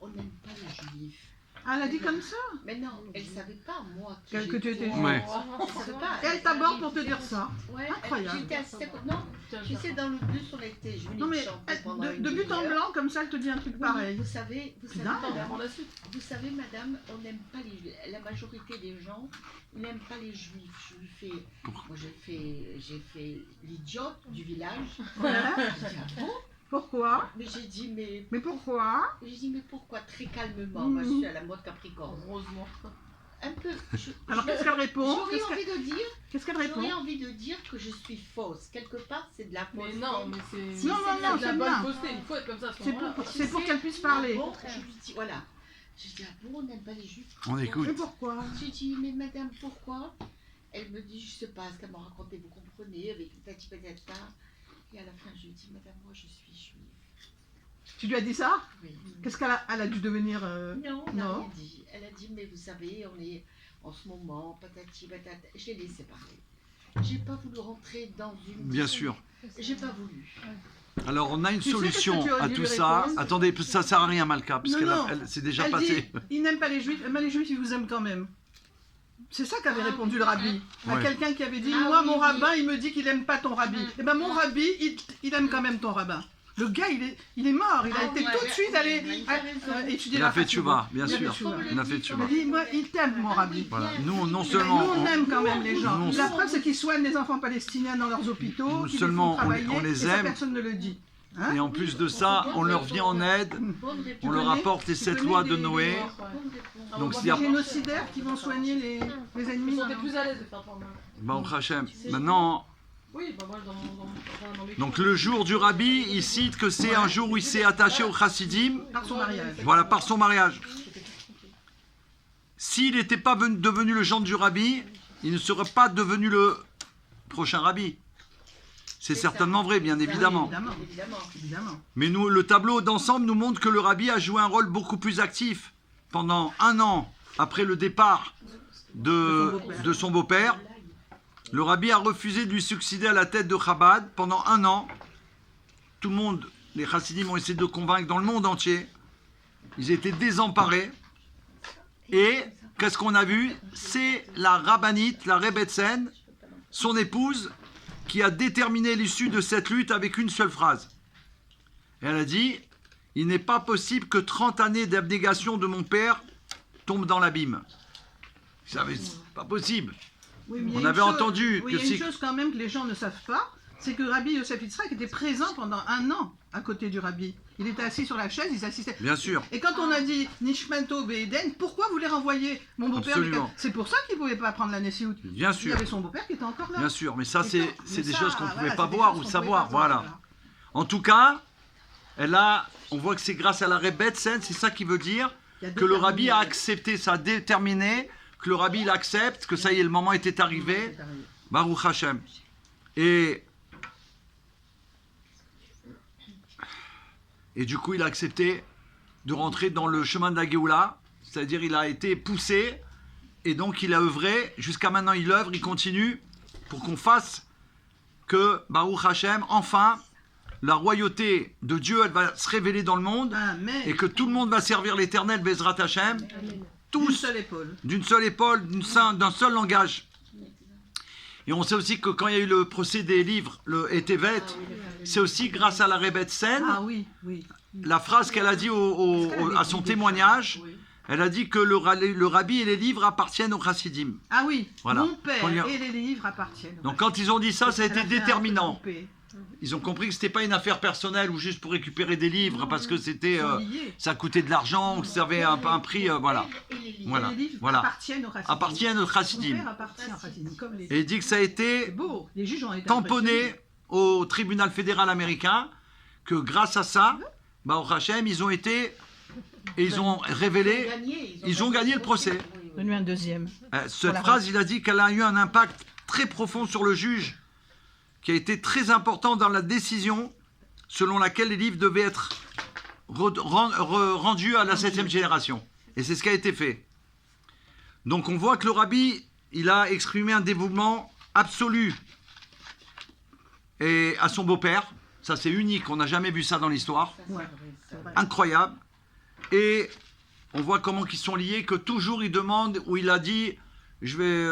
on n'aime pas les juifs. Ah, elle a dit comme ça. Mais non, elle ne savait pas, moi, Que tu étais j'étais. Ouais. Elle savait pas. Et elle t'aborde pour te dire ça. Ouais, Incroyable. J'étais assise à côté. Non, tu sais, dans le bus, on était. Je venais Non de mais chanter pendant de une but en demi-heure. blanc, comme ça, elle te dit un truc Oui, pareil. vous savez, Dingue. Avant la suite. vous savez, madame, on n'aime pas les. La majorité des gens n'aiment pas les juifs. Je lui fais. Moi, j'ai fait l'idiote du village. Ouais. J'ai dit, ah bon? Pourquoi? Mais j'ai dit, Mais pourquoi? pourquoi? Très calmement. Moi, je suis à la mode capricorne. Heureusement. Un peu. Alors qu'est-ce qu'elle répond? J'aurais envie de dire. Qu'est-ce qu'elle répond? J'aurais envie de dire que je suis fausse. Quelque part, c'est de la fausse. Mais non, mais c'est. Non, non, c'est non, de la c'est bonne bien. fausseté. Il faut être comme ça à ce C'est moment-là. pour qu'elle puisse parler. Bon, je lui dis, voilà. Je dis, ah bon, on n'aime pas les juifs. On écoute. Mais pourquoi? J'ai dit, mais madame, pourquoi? Elle me dit, je sais pas ce qu'elle m'a raconté, vous comprenez, avec tati patata. Et à la fin, je lui dis, madame, moi, je suis juive. Tu lui as dit ça? Oui. Qu'est-ce qu'elle a, elle a dû devenir Non, elle n'a non. rien dit. Elle a dit, mais vous savez, on est en ce moment, patati patata. Je l'ai laissé parler. J'ai pas voulu rentrer dans une. Bien sûr. J'ai pas voulu. Alors, on a une Tu sais solution qu'est-ce que tu aurais à dû tout lui ça. répondre Attendez, ça sert à rien, Malka, parce Non, qu'elle non. c'est déjà Elle passé. dit, ils n'aiment pas les juifs, mais les juifs, ils vous aiment quand même. C'est ça qu'avait répondu le rabbi. À Ouais. quelqu'un qui avait dit, Ah moi, oui, mon oui. rabbin, il me dit qu'il aime pas ton rabbi. Eh ben, mon rabbi, il aime quand même ton rabbin. Le gars, il est mort. Il a Ah été ouais, tout de ouais, suite ouais, allé ouais, il a raison. étudier Il la a fait Fatwa. tchouva, bien Il a fait sûr. tchouva. Il a fait Il tchouva. a dit, moi, il t'aime, mon rabbi. Voilà. Nous, non Eh ben, seulement. nous, on aime quand même les gens. nous, La preuve, c'est qu'ils soignent les enfants palestiniens dans leurs hôpitaux, Nous qu'ils les seulement, font travailler, on les et ça, aime. personne ne le dit. Hein Et en plus de ça, on leur vient en aide. On leur apporte les 7 lois de Noé. Donc, s'il y Les a. génocidaires qui vont soigner les ennemis. Ils sont plus à l'aise de faire pendant. Baruch Hashem. Maintenant, Oui, bah moi dans mes donc le jour du rabbi, il cite que c'est un jour où il s'est attaché au chassidim. Par son mariage. Voilà, par son mariage. S'il n'était pas devenu le gendre du rabbi, il ne serait pas devenu le prochain rabbi. C'est certainement vrai, bien évidemment. Évidemment. Mais nous, le tableau d'ensemble nous montre que le rabbi a joué un rôle beaucoup plus actif. Pendant un an après le départ de son beau-père, le rabbi a refusé de lui succéder à la tête de Chabad pendant un an. Tout le monde, les chassidim ont essayé de le convaincre dans le monde entier. Ils étaient désemparés. Et qu'est-ce qu'on a vu? C'est la rabbinite, la Rebbetzin, son épouse, qui a déterminé l'issue de cette lutte avec une seule phrase. Et elle a dit, il n'est pas possible que 30 années d'abnégation de mon père tombent dans l'abîme. C'est pas possible. Oui, mais il y a On une avait chose- entendu oui, que il y a une si- chose quand même que les gens ne savent pas, c'est que Rabbi Yosef Yitzhak était présent pendant un an à côté du Rabbi. Il était assis sur la chaise, ils assistaient. Bien sûr. Et quand on a dit Nishmanto Be'eden, pourquoi vous les renvoyez mon beau-père? Absolument. C'est pour ça qu'il ne pouvait pas prendre la Nessiout. Bien Il y sûr. avait son beau-père qui était encore là. Bien sûr. Mais ça, Et c'est quand- c'est mais des ça, choses qu'on ne voilà, pouvait pas c'est des voir choses ou qu'on savoir. pouvait pas voir, Voilà. En tout cas, on voit que c'est grâce à la Rebbetzin, c'est ça qui veut dire Il y a que le rabbi a déterminé. accepté, ça a déterminé, que le rabbi il accepte, que ça y est, le moment était arrivé. C'est arrivé. Baruch Hashem. Et du coup, il a accepté de rentrer dans le chemin de la Géoula, c'est-à-dire il a été poussé, et donc il a œuvré, jusqu'à maintenant il œuvre, il continue, pour qu'on fasse que, Baruch Hashem, enfin, la royauté de Dieu, elle va se révéler dans le monde, Amen. et que tout le monde va servir l'Éternel, Bezrat Hashem, D'une tous seule épaule. d'une seule épaule, d'un seul langage. Et on sait aussi que quand il y a eu le procès des livres, le Etevet, c'est aussi grâce à la Rebbetzin, Ah oui, oui. la phrase qu'elle a dit à son témoignage, elle a dit que le rabbi et les livres appartiennent aux chassidim. Ah oui, Voilà. mon père Quand il y a- et les livres appartiennent. Donc quand ils ont dit ça, ça a Elle été fait un déterminant. coupé. Ils ont compris que c'était pas une affaire personnelle ou juste pour récupérer des livres, parce que c'était, Ils sont liés. ça coûtait de l'argent, que ça avait un prix, voilà. Voilà. Les livres Voilà. appartiennent aux chassidim. Appartiennent aux Mon chassidim. père appartient aux chassidim, comme les Et il dit que ça a C'est été beau, les juges ont été tamponné impressionnés. au tribunal fédéral américain, que grâce à ça, au Hachem, ils ont été, et ils ont révélé, ils ont gagné le procès. Venu un deuxième. Cette Voilà. phrase, il a dit qu'elle a eu un impact très profond sur le juge, qui a été très important dans la décision selon laquelle les livres devaient être rendus à la 7e génération. Et c'est ce qui a été fait. Donc on voit que le rabbi, il a exprimé un dévouement absolu et à son beau-père. Ça c'est unique, on n'a jamais vu ça dans l'histoire. Ouais, c'est vrai. Incroyable. Et on voit comment ils sont liés, que toujours il demande, où il a dit, je vais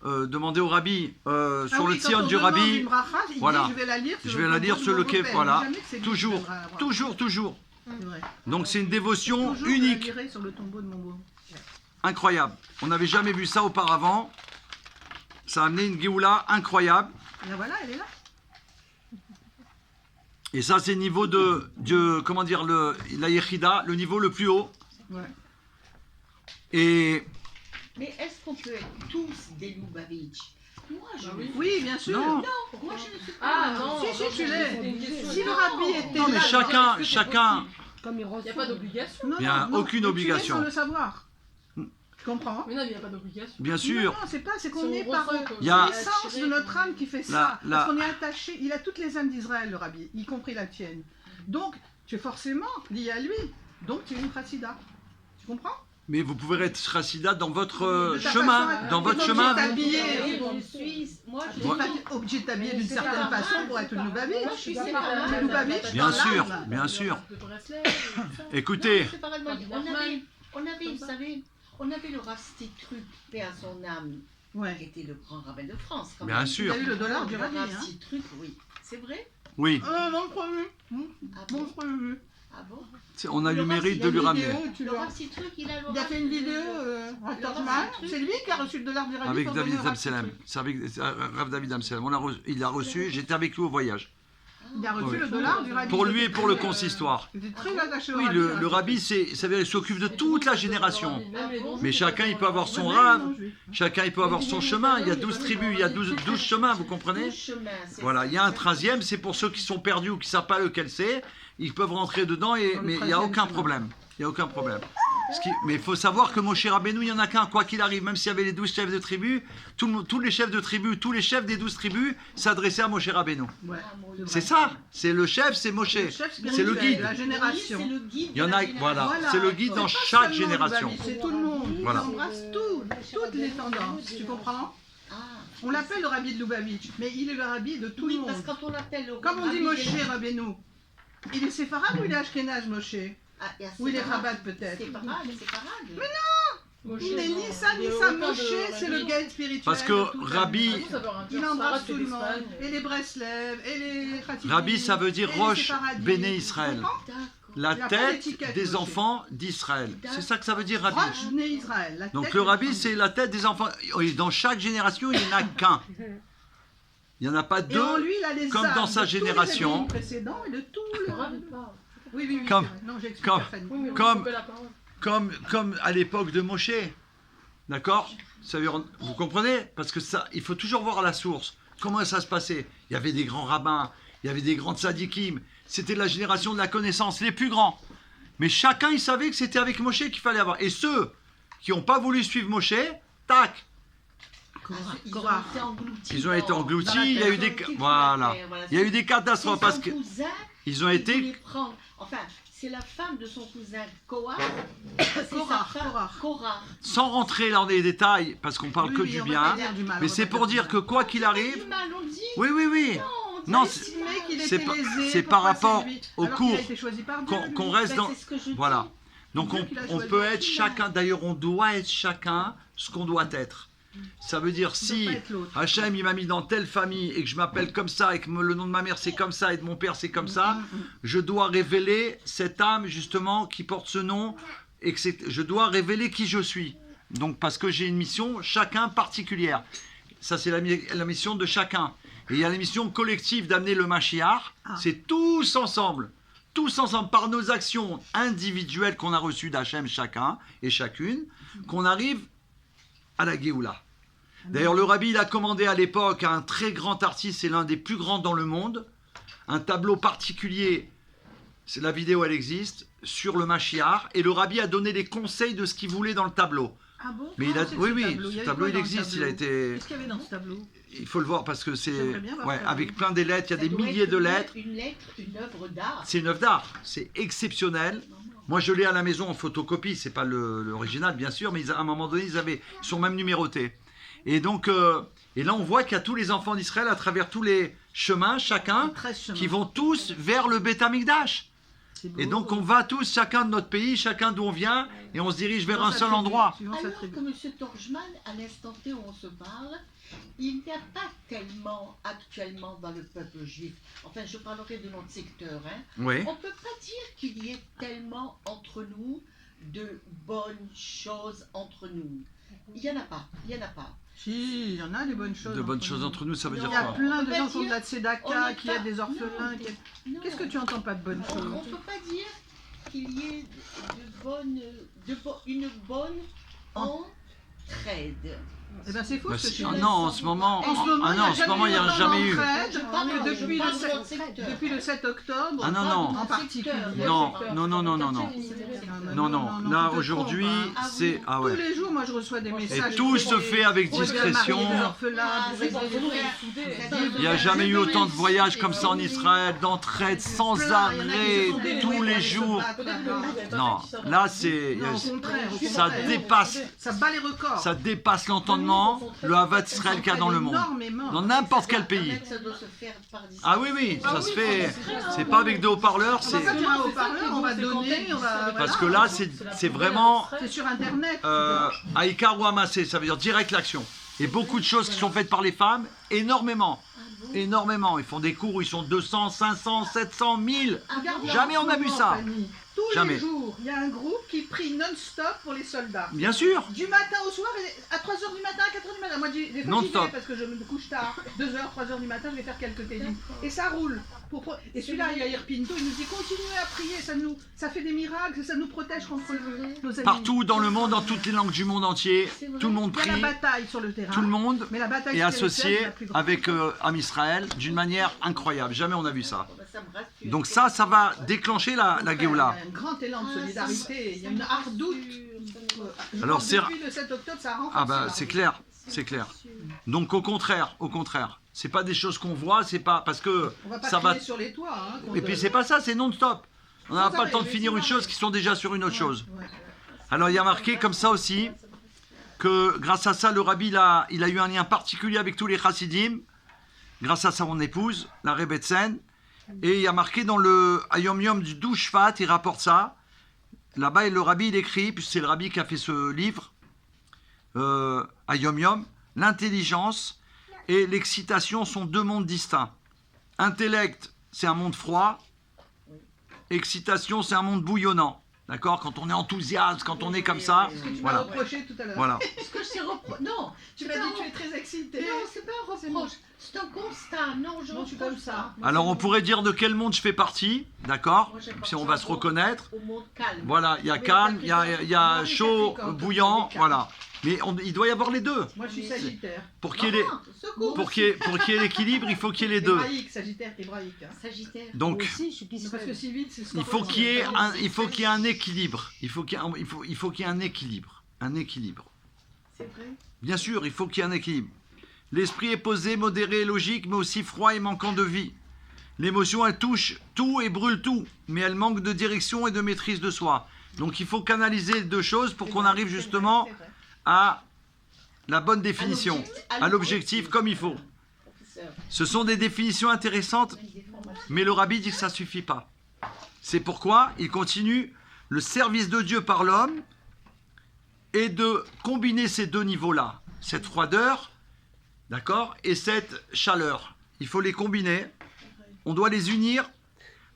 demander au rabbi, Ah sur oui, le quand tion on du demande rabbi, une bracha, il dit, voilà. je vais la lire sur je vais la lire tombeau sur de le mon quai, beau-père. voilà, Jamais que c'est lui qui toujours, viendra voir. toujours, toujours. C'est vrai. Donc c'est une dévotion Toujours, je la unique, lirai sur le tombeau de mon beau. incroyable. On n'avait jamais vu ça auparavant. Ça a amené une Géoula incroyable. Et là, voilà, elle est là. Et ça, c'est le niveau comment dire, la Yechida, le niveau le plus haut. Ouais. Et Mais est-ce qu'on peut être tous des Lubavitch? Moi, je oui. Oui, bien sûr. non, Moi, je ne suis pas. Ah non, Si, si, non, tu c'était l'es. une question Si de- le rabbi était non, mais là, chacun, Comme il Il n'y a pas d'obligation. Non, Il y a non, aucune non, obligation. Tu l'es sans le savoir. Tu comprends? Mais non, il n'y a pas d'obligation. bien sûr. Non, c'est pas, c'est qu'on Si est on par ressent que- Il y a- l'essence de notre âme qui fait ça. La- Parce qu'on est attaché, il a toutes les âmes d'Israël, le rabbi, y compris la tienne. Donc, tu es forcément lié à lui. Donc, tu es une chassida. Tu comprends? Mais vous pouvez être chassida dans votre De ta chemin. façon, Dans votre t'es chemin. obligé de t'habiller. Je suis, moi, je T'es pas obligé de t'habiller d'une certaine façon pour être une Lubavitch. Moi, je suis Une séparée. Lubavitch, Bien dans sûr, l'âme. bien sûr. De Breslev, tout ça. Écoutez, Non, séparément. On avait, vous savez, on avait le Rasti Truc, paix à son âme, qui Ouais. était le grand rabbin de France. quand bien même. sûr. Il y a eu le dollar du Le rabbi, hein. Rasti Truc, oui. C'est vrai? Oui, Non, prévu. Ah Bon, bon? prévu. Ah bon? on a eu le mérite de lui Une ramener. vidéo, tu Le vois. Rasti Truc, il a le Il a fait une Rasti- vidéo, Torchman. C'est lui qui a reçu le dollar du rabbi. Avec pour David donner au Rasti Amselem. Truc. C'est avec Rav David Amselem. Il l'a reçu, j'étais avec lui au voyage. Il a reçu Oui. le dollar du rabbi. Pour lui et pour le consistoire. Il était très attaché au Oui, rabbi. le rabbi, ça veut dire, il s'occupe de toute la génération. Même les dons Mais juifs, chacun, ils il peut avoir son Ouais, rave. non, juif. Chacun, il peut avoir son chemin. Il y a 12 tribus, il y a 12 chemins, vous comprenez? 12 chemins, c'est Voilà, ça. il y a un 13e, c'est pour ceux qui sont perdus ou qui ne savent pas lequel c'est. Ils peuvent rentrer dedans, Dans le mais il n'y a 13e aucun chemin. problème. Il n'y a aucun problème. Mais il faut savoir que Moshe Rabbeinu, il n'y en a qu'un, quoi qu'il arrive. Même s'il y avait les 12 chefs de tribu, tous les chefs de tribu, tous les chefs des 12 tribus s'adressaient à Moshe Rabbeinu. Ouais. Ah, mon C'est Dieu. ça, c'est le chef, c'est Moshe. Le chef C'est le spirituel guide. de la génération. Oui, c'est le guide Il y en de a, la voilà, génération. c'est le guide dans C'est pas chaque seulement le génération. Babi, c'est tout le monde. Voilà. Il embrasse toutes les tendances. Tu comprends? Ah, On l'appelle le rabbi de Lubavitch, mais il est le rabbi de tout oui, le monde. parce que quand on l'appelle le Comme on dit rabbi Moshe des- Rabbeinu, il est séfarade ou il est ashkénaze, Moshe? Ah, et à Ou il est séparade. Chabad peut-être? Séparade, séparade. Moshe, Il n'est ni non. ça ni Il y a ça. aucun Moshe, de c'est le rabbi. guide spirituel. Parce que de toute la Rabbi- génération. Ça veut rien dire, Il ça embrasse rate tout le monde. d'Espagne. Et les Breslev, et les Khatidim. Rabbi, ça veut dire et les Roche Séfaradites. Béné Tu Israël. comprends? D'accord. La Il y a pas tête d'étiquette, des Moshe. enfants d'Israël. C'est ça que ça veut dire, Rabbi. Roche Béné Israël. la Donc tête le des rabbi, enfants. c'est la tête des enfants. Et dans chaque génération, il n'y en a qu'un. Il n'y en a pas Et en deux. lui, il a les comme âmes dans sa de tous les génération. réveils précédents et de tout le Rabbi parle. Oui, oui, oui. Comme- c'est vrai. Non, j'explique comme- à Fanny. Oui, mais vous Comme- coupez la parole. Comme à l'époque de Moshe. D'accord? Ça veut dire- Vous comprenez? Parce que ça, il faut toujours voir à la source. Comment ça se passait? Il y avait des grands rabbins, il y avait des grands tzadikim. C'était la génération de la connaissance, les plus grands. Mais chacun, il savait que c'était avec Moshe qu'il fallait avoir. Et ceux qui n'ont pas voulu suivre Moshe, tac, Ils ont Korah. été engloutis. ils ont été dans- engloutis. dans la Il y a eu Ils ont des, été sous voilà, la terre, voilà. il y a eu des catastrophes parce Son que cousin, ils ont il été voulait prendre. Enfin, c'est la femme de son cousin Koa. C'est Korah, sa femme. Korah. Korah. sans rentrer dans les détails parce qu'on parle Oui, que oui, du on va bien. pas dire du mal, Mais on va c'est pas pour du dire mal. que quoi qu'il arrive, Du mal, on dit. oui, oui, oui. Non, Non, c'est c'est- Le mec, il C'est était pas- lésé. c'est par pourquoi rapport c'est lui au Alors qu'il cours a été choisi par Dieu, qu'on lui. qu'on reste Ben, dans. c'est ce que je dis. Voilà. Donc Dieu qui l'a on choisi. peut être chacun, d'ailleurs on doit être chacun ce qu'on doit être. Ça veut dire Il si doit pas être l'autre. Hachem il m'a mis dans telle famille et que je m'appelle comme ça et que le nom de ma mère c'est comme ça et de mon père c'est comme ça, je dois révéler cette âme justement qui porte ce nom et que je dois révéler qui je suis. Donc parce que j'ai une mission chacun particulière. Ça c'est la mission de chacun. Et il y a la mission collective d'amener le Mashiach. Ah. C'est tous ensemble par nos actions individuelles qu'on a reçues d'Hachem chacun et chacune, qu'on arrive à la Géoula. D'ailleurs, le rabbi, il a commandé à l'époque à un très grand artiste, c'est l'un des plus grands dans le monde, un tableau particulier, la vidéo elle existe, sur le Mashiach, et le rabbi a donné les conseils de ce qu'il voulait dans le tableau. Ah bon? Mais il a, c'est oui, ce oui, tableau. ce y avait tableau quoi il dans le existe, il a tableau été, Qu'est-ce qu'il y avait dans ce tableau? il faut le voir parce que c'est, J'aimerais bien voir ouais, ce tableau. avec plein des lettres, il y a Ça des doit milliers être de une lettres. Une lettre, une œuvre d'art. C'est une œuvre d'art, c'est exceptionnel. Moi, je l'ai à la maison en photocopie, c'est pas l'original, bien sûr, mais à un moment donné, ils sont même numérotés. Et donc, et là, on voit qu'il y a tous les enfants d'Israël à travers tous les chemins, chacun, 13 chemins. qui vont tous vers le Beth Amikdash. C'est beau. Et donc, on va tous, chacun de notre pays, chacun d'où on vient, et on se dirige vers Suivant un sa seul tribu, endroit. suivant sa Alors tribu. que M. Torjman, à l'instant T où on se parle, il n'y a pas tellement actuellement dans le peuple juif, enfin je parlerai de notre secteur, hein, Oui. on ne peut pas dire qu'il y ait tellement entre nous de bonnes choses entre nous. Il n'y en a pas, il n'y en a pas. Si, il y en a des bonnes choses. De bonnes entre choses nous. entre nous, ça veut Non. dire Il y a quoi? plein On de peut gens pas qui font de dire- la on tzedaka, n'est qui aident pas- des orphelins. non, non. Qu'est-ce que tu entends pas de bonnes On choses? ne peut pas dire qu'il y ait une bonne entraide. Eh ben c'est faux Bah, ce que tu ah dis. non, en ce moment, En ce moment, il n'y a jamais eu. Depuis le 7 octobre, Ah non, non. en particulier. Non, non, non, non, non, non. Non, non, là tu te aujourd'hui, trompes, hein. c'est. Ah Tous ouais. les jours, moi je reçois des messages. Et tout se fait avec pour aider à discrétion. marier des orphelins, pour aider Il n'y a jamais eu autant de voyages comme ça en Israël, d'entraide sans arrêt, tous les jours. Non, là c'est. Non, au contraire, Ça dépasse. Ça bat les records. Ça dépasse l'entendement, le Havat Israël qu'il y a dans le monde. Dans n'importe quel pays. Ça doit se faire par discrétion. Ah oui, oui, ça se fait. C'est pas avec des haut-parleurs, On va c'est. pas faire un haut-parleur, on va donner, on va. Parce que voilà. là, c'est vraiment. C'est sur internet. Aïkar ou amassé, ça veut dire direct l'action. Et beaucoup de choses qui sont faites par les femmes, énormément. Énormément. Ils font des cours où ils sont 200, 500, 700, 1000. Regarde, Jamais on a vu ça. Fanny. Tous Jamais. les jours, il y a un groupe qui prie non-stop pour les soldats. Bien sûr. Du matin au soir, à 3h du matin, à 4h du matin. Moi, des fois, j'y Non-stop. vais parce que je me couche tard. 2h, 3h du matin, je vais faire quelques télis. Et ça roule. Et celui-là, Yair Pinto, il nous dit continuez à prier, ça fait des miracles, ça nous protège contre nos ennemis. Partout dans le monde, dans toutes les langues du monde entier, tout le monde Il y a prie. la bataille sur le terrain. Tout le monde Mais la bataille est spirituelle, associé c'est la plus grande. avec Am Israël d'une manière incroyable. Jamais on a vu ça. Ça me rassure. Donc ça va déclencher la Il y Géoula. a un grand élan de solidarité, il y a une hardoute. Alors, c'est- depuis le 7 octobre, ça renforce. Ah bah ça. c'est clair, c'est clair. Donc au contraire, c'est pas des choses qu'on voit, c'est pas parce que On va pas ça va. crier sur les toits. Hein, Et puis c'est pas ça, c'est non-stop. On n'a Ça pas va, le temps de mais finir c'est une vrai. chose qui sont déjà sur une autre chose. Ouais. Alors il y a marqué comme ça aussi que grâce à ça, le rabbi il a eu un lien particulier avec tous les chassidim, grâce à son épouse, la Rebbetzen. Et il y a marqué dans le Hayom Yom du 12 Shvat, il rapporte ça. Là-bas, le rabbi il écrit, puisque c'est le rabbi qui a fait ce livre, Hayom Yom, l'intelligence et l'excitation sont deux mondes distincts. Intellect, c'est un monde froid. Excitation, c'est un monde bouillonnant. D'accord? Quand on est enthousiaste, quand on est comme ça, Ce que tu m'as voilà. reproché tout à l'heure. Voilà. Est-ce que c'est reproche? Non, Tu m'as dit que tu es très excitée. Non, c'est pas un reproche. C'est un constat. Non, je Non, je suis reproche comme ça. pas. Alors on pourrait dire de quel monde je fais partie, d'accord? Moi, Si on va se reconnaître. Au monde calme. Voilà, il y a Oui, calme, il y a Capricorne. chaud, Capricorne, bouillant, Capricorne. voilà. Mais il doit y avoir les deux. Moi, je suis Sagittaire. Pour qu'il y ait les- Ah, secours. pour qu'il y ait l'équilibre, il faut qu'il y ait les deux. Hébraïque, Sagittaire, hébraïque. hein. Sagittaire. Donc Moi aussi, je suis Parce que si vite, c'est ce il faut qu'il y ait un équilibre. Il faut qu'il y ait un équilibre. Un équilibre. C'est vrai. Bien sûr, il faut qu'il y ait un équilibre. L'esprit est posé, modéré et logique, mais aussi froid et manquant de vie. L'émotion, elle touche tout et brûle tout, mais elle manque de direction et de maîtrise de soi. Donc il faut canaliser les deux choses pour qu'on arrive justement à la bonne définition, à l'objectif comme il faut. Professeur, Ce sont des définitions intéressantes, il y a des formations. mais le rabbi dit que ça ne suffit pas. C'est pourquoi il continue le service de Dieu par l'homme et de combiner ces deux niveaux-là, cette froideur, d'accord, et cette chaleur. Il faut les combiner, on doit les unir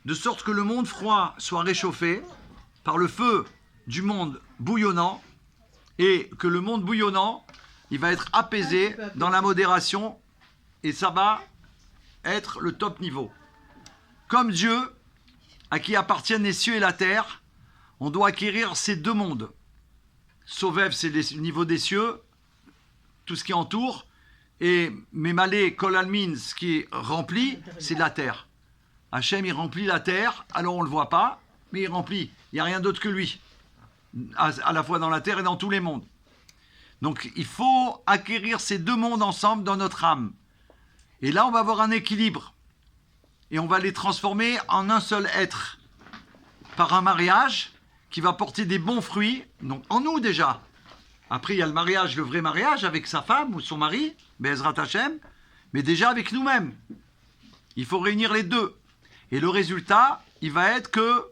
de sorte que le monde froid soit réchauffé par le feu du monde bouillonnant et que le monde bouillonnant, il va être apaisé dans la modération et ça va être le top niveau. Comme Dieu, à qui appartiennent les cieux et la terre, on doit acquérir ces deux mondes. Sovev, c'est le niveau des cieux, tout ce qui entoure, et Memalé, Kolalmin, ce qui est rempli, c'est la terre. Hachem, il remplit la terre, alors on ne le voit pas, mais il remplit. Il n'y a rien d'autre que lui, à la fois dans la terre et dans tous les mondes. Donc il faut acquérir ces deux mondes ensemble dans notre âme. Et là, on va avoir un équilibre. Et on va les transformer en un seul être. Par un mariage qui va porter des bons fruits, donc en nous déjà. Après, il y a le mariage, le vrai mariage avec sa femme ou son mari, Be'ezrat Hashem, mais déjà avec nous-mêmes. Il faut réunir les deux. Et le résultat, il va être que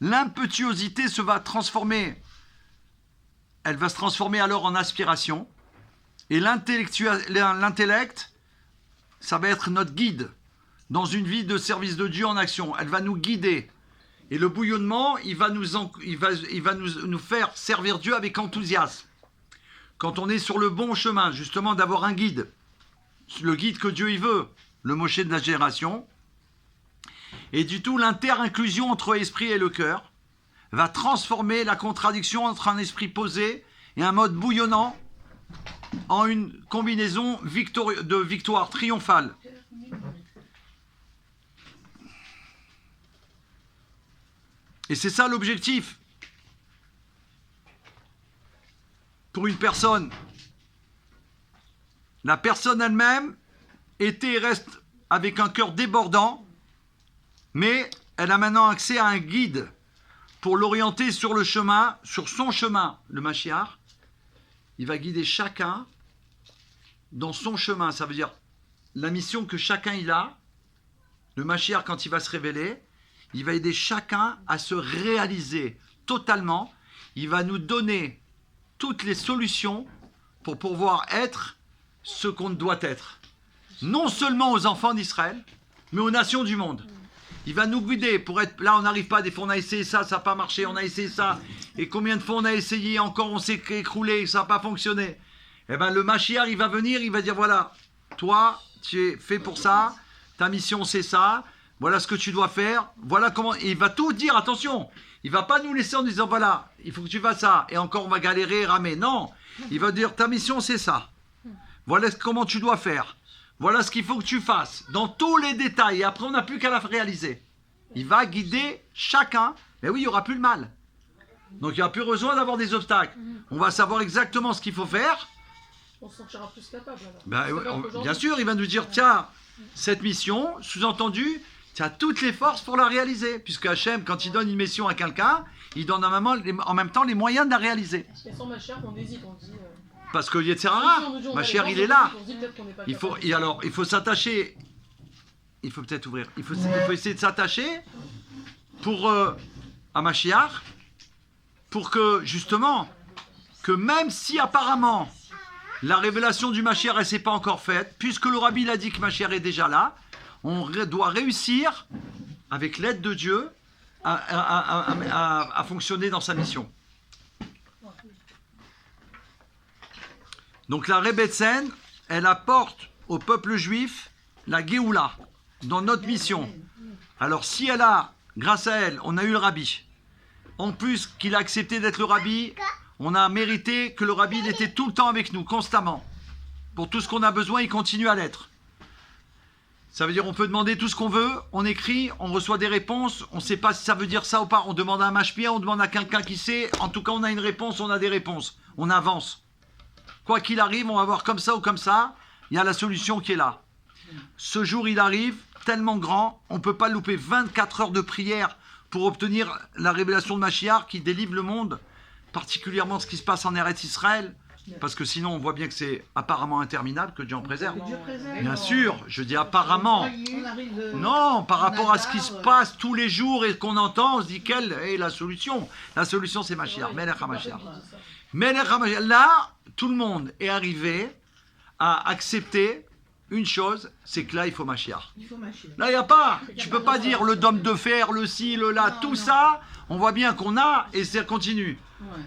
l'impétuosité se va transformer. Elle va se transformer alors en aspiration. Et l'intellect, ça va être notre guide dans une vie de service de Dieu en action. Elle va nous guider. Et le bouillonnement, il va nous faire servir Dieu avec enthousiasme. Quand on est sur le bon chemin, justement, d'avoir un guide, le guide que Dieu y veut, le Moshe de la génération, et du tout, l'inter-inclusion entre l'esprit et le cœur va transformer la contradiction entre un esprit posé et un mode bouillonnant en une combinaison de victoire triomphale. Et c'est ça l'objectif. Pour une personne, la personne elle-même était et reste avec un cœur débordant, mais elle a maintenant accès à un guide pour l'orienter sur le chemin, sur son chemin, le Mashiach. Il va guider chacun dans son chemin. Ça veut dire la mission que chacun il a. Le Mashiach, quand il va se révéler, il va aider chacun à se réaliser totalement. Il va nous donner toutes les solutions pour pouvoir être ce qu'on doit être. Non seulement aux enfants d'Israël, mais aux nations du monde. Il va nous guider pour être... Là, on n'arrive pas. Des fois, on a essayé ça, ça n'a pas marché. On a essayé ça. Et combien de fois on a essayé, encore on s'est écroulé, ça n'a pas fonctionné. Eh bien, le Mashiach, il va venir, il va dire, voilà, toi, tu es fait pour ça. Ta mission, c'est ça. Voilà ce que tu dois faire. Voilà comment... Et il va tout dire, attention. Il ne va pas nous laisser en disant, voilà, il faut que tu fasses ça. Et encore, on va galérer, ramer. Non. Il va dire, ta mission, c'est ça. Voilà comment tu dois faire. Voilà ce qu'il faut que tu fasses. Dans tous les détails. Et après, on n'a plus qu'à la réaliser. Il va guider chacun. Mais oui, il n'y aura plus le mal. Donc, il n'y aura plus besoin d'avoir des obstacles. On va savoir exactement ce qu'il faut faire. On se sentira plus capable alors. Bien sûr, il va nous dire, tiens, cette mission, sous-entendu, tu as toutes les forces pour la réaliser. Puisque Hachem, quand il donne une mission à quelqu'un, il donne en même temps les moyens de la réaliser. Et sans ma chère, on hésite, on dit... Parce que Yetzirara, ma chère, il est là. Il faut s'attacher. Il faut peut-être ouvrir. Il faut essayer de s'attacher à Mashiach, pour que, justement, que même si apparemment la révélation du Mashiach ne s'est pas encore faite, puisque le Rabbi l'a dit que Mashiach est déjà là, on doit réussir, avec l'aide de Dieu, à fonctionner dans sa mission. Donc la Rebbetzin, elle apporte au peuple juif la Géoula dans notre mission. Alors si elle a, grâce à elle, on a eu le Rabbi, en plus qu'il a accepté d'être le Rabbi, on a mérité que le Rabbi il était tout le temps avec nous, constamment. Pour tout ce qu'on a besoin, il continue à l'être. Ça veut dire on peut demander tout ce qu'on veut, on écrit, on reçoit des réponses, on ne sait pas si ça veut dire ça ou pas, on demande à un mashpia, on demande à quelqu'un qui sait, en tout cas on a une réponse, on a des réponses, on avance. Quoi qu'il arrive, on va voir comme ça ou comme ça, il y a la solution qui est là. Ce jour, il arrive, tellement grand, on ne peut pas louper 24 heures de prière pour obtenir la révélation de Mashiach qui délivre le monde, particulièrement ce qui se passe en Eretz Israël, parce que sinon, on voit bien que c'est apparemment interminable, que Dieu en préserve. Bien sûr, je dis apparemment. Non, par rapport à ce qui se passe tous les jours et qu'on entend, on se dit quelle est la solution. La solution, c'est Mashiach, Melech HaMashiach. Melech HaMashiach. Là, tout le monde est arrivé à accepter une chose, c'est que là, il faut Mashiach. Là, il n'y a pas. Tu ne peux pas dire le dôme de fer, le ci, le là, tout ça. On voit bien qu'on a et ça continue.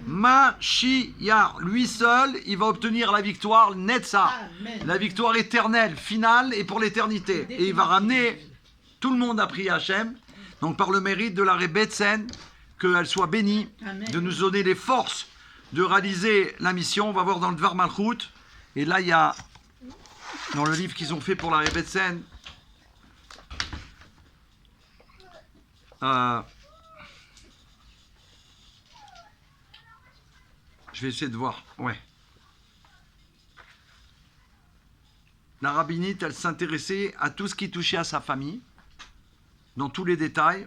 Mashiach, lui seul, il va obtenir la victoire Netza, la victoire éternelle, finale et pour l'éternité. Et il va ramener tout le monde à prier Hachem. Donc par le mérite de la Rebbetzin, qu'elle soit bénie, de nous donner les forces de réaliser la mission. On va voir dans le Dvar Malchut. Et là, il y a, dans le livre qu'ils ont fait pour la Rebbetzin, je vais essayer de voir. Ouais. La rabbinite, elle s'intéressait à tout ce qui touchait à sa famille, dans tous les détails.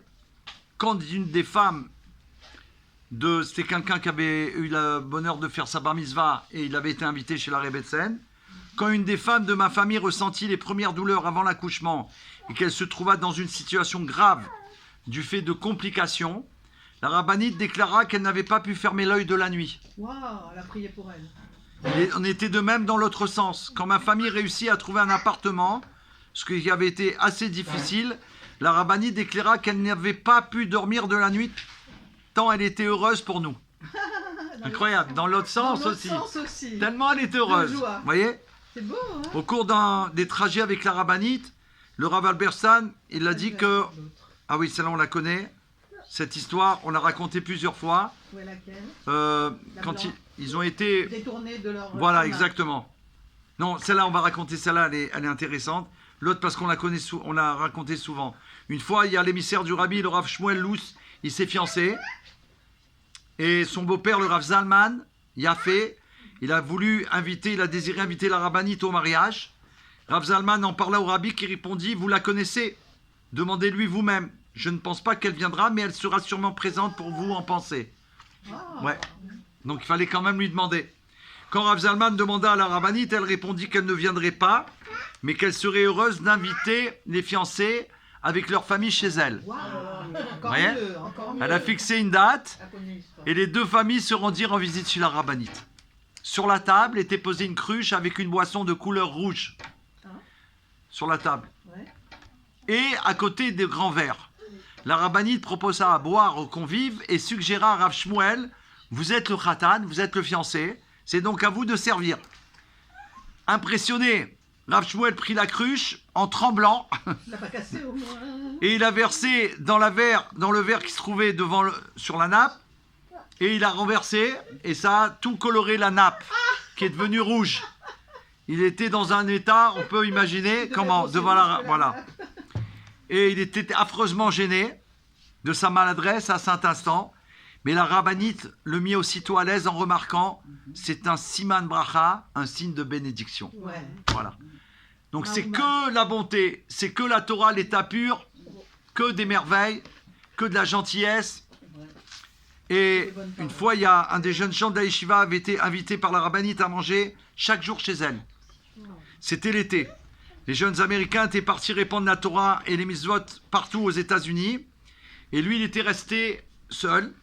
Quand une des femmes, c'était quelqu'un qui avait eu le bonheur de faire sa bar mitzvah et il avait été invité chez la Rebbetzin, quand une des femmes de ma famille ressentit les premières douleurs avant l'accouchement et qu'elle se trouva dans une situation grave du fait de complications, la rabbinite déclara qu'elle n'avait pas pu fermer l'œil de la nuit. Waouh, elle a prié pour elle. Et on était de même dans l'autre sens. Quand ma famille réussit à trouver un appartement, ce qui avait été assez difficile, la rabbinite déclara qu'elle n'avait pas pu dormir de la nuit tant elle était heureuse pour nous. Incroyable, dans l'autre sens aussi. Tellement elle était heureuse. Vous voyez ? C'est beau, hein ? Au cours des trajets avec la rabbinite, le Rav Albersan, il a dit que... Ah oui, celle-là on la connaît. Cette histoire, on l'a racontée plusieurs fois. Où est laquelle ? ils ont été... Détournés de leur... Voilà, chemin. exactement. Non, celle-là, on va raconter celle-là, elle est intéressante. L'autre, parce qu'on on l'a raconté souvent. Une fois, il y a l'émissaire du Rabbi, le Rav Shmuel Lous, il s'est fiancé. Et son beau-père, le Rav Zalman, Yafé, il a désiré inviter la rabbinite au mariage. Rav Zalman en parla au Rabbi qui répondit, vous la connaissez, demandez-lui vous-même. Je ne pense pas qu'elle viendra, mais elle sera sûrement présente pour vous en penser. Ah. Ouais. Donc il fallait quand même lui demander. Quand Rav Zalman demanda à la rabbinite, elle répondit qu'elle ne viendrait pas, mais qu'elle serait heureuse d'inviter les fiancés avec leur famille chez elle. Waouh. Encore Voyez mieux, encore mieux. Elle a fixé une date La connu l'histoire. et les deux familles se rendirent en visite chez la rabbinite. Sur la table était posée une cruche avec une boisson de couleur rouge. Sur la table. Ouais. Et à côté des grands verres. La rabbinite proposa à boire aux convives et suggéra à Rav Shmuel, vous êtes le khatan, vous êtes le fiancé, c'est donc à vous de servir. Impressionné, Rav Shmuel prit la cruche en tremblant Il l'a pas cassé au moins. et il a versé dans le verre qui se trouvait sur la nappe et il a renversé et ça a tout coloré la nappe qui est devenue rouge. Il était dans un état, on peut imaginer comment, devant la... Voilà. Et il était affreusement gêné de sa maladresse à cet instant. Mais la rabbinite le mit aussitôt à l'aise en remarquant c'est un siman bracha, un signe de bénédiction. Ouais. Voilà. Donc c'est que la bonté, c'est que la Torah, l'état pur, que des merveilles, que de la gentillesse. Et une fois, il y a un des jeunes gens de la yeshiva avait été invité par la rabbinite à manger chaque jour chez elle. C'était l'été. Les jeunes Américains étaient partis répandre la Torah et les mitzvot partout aux États-Unis. Et lui, il était resté seul,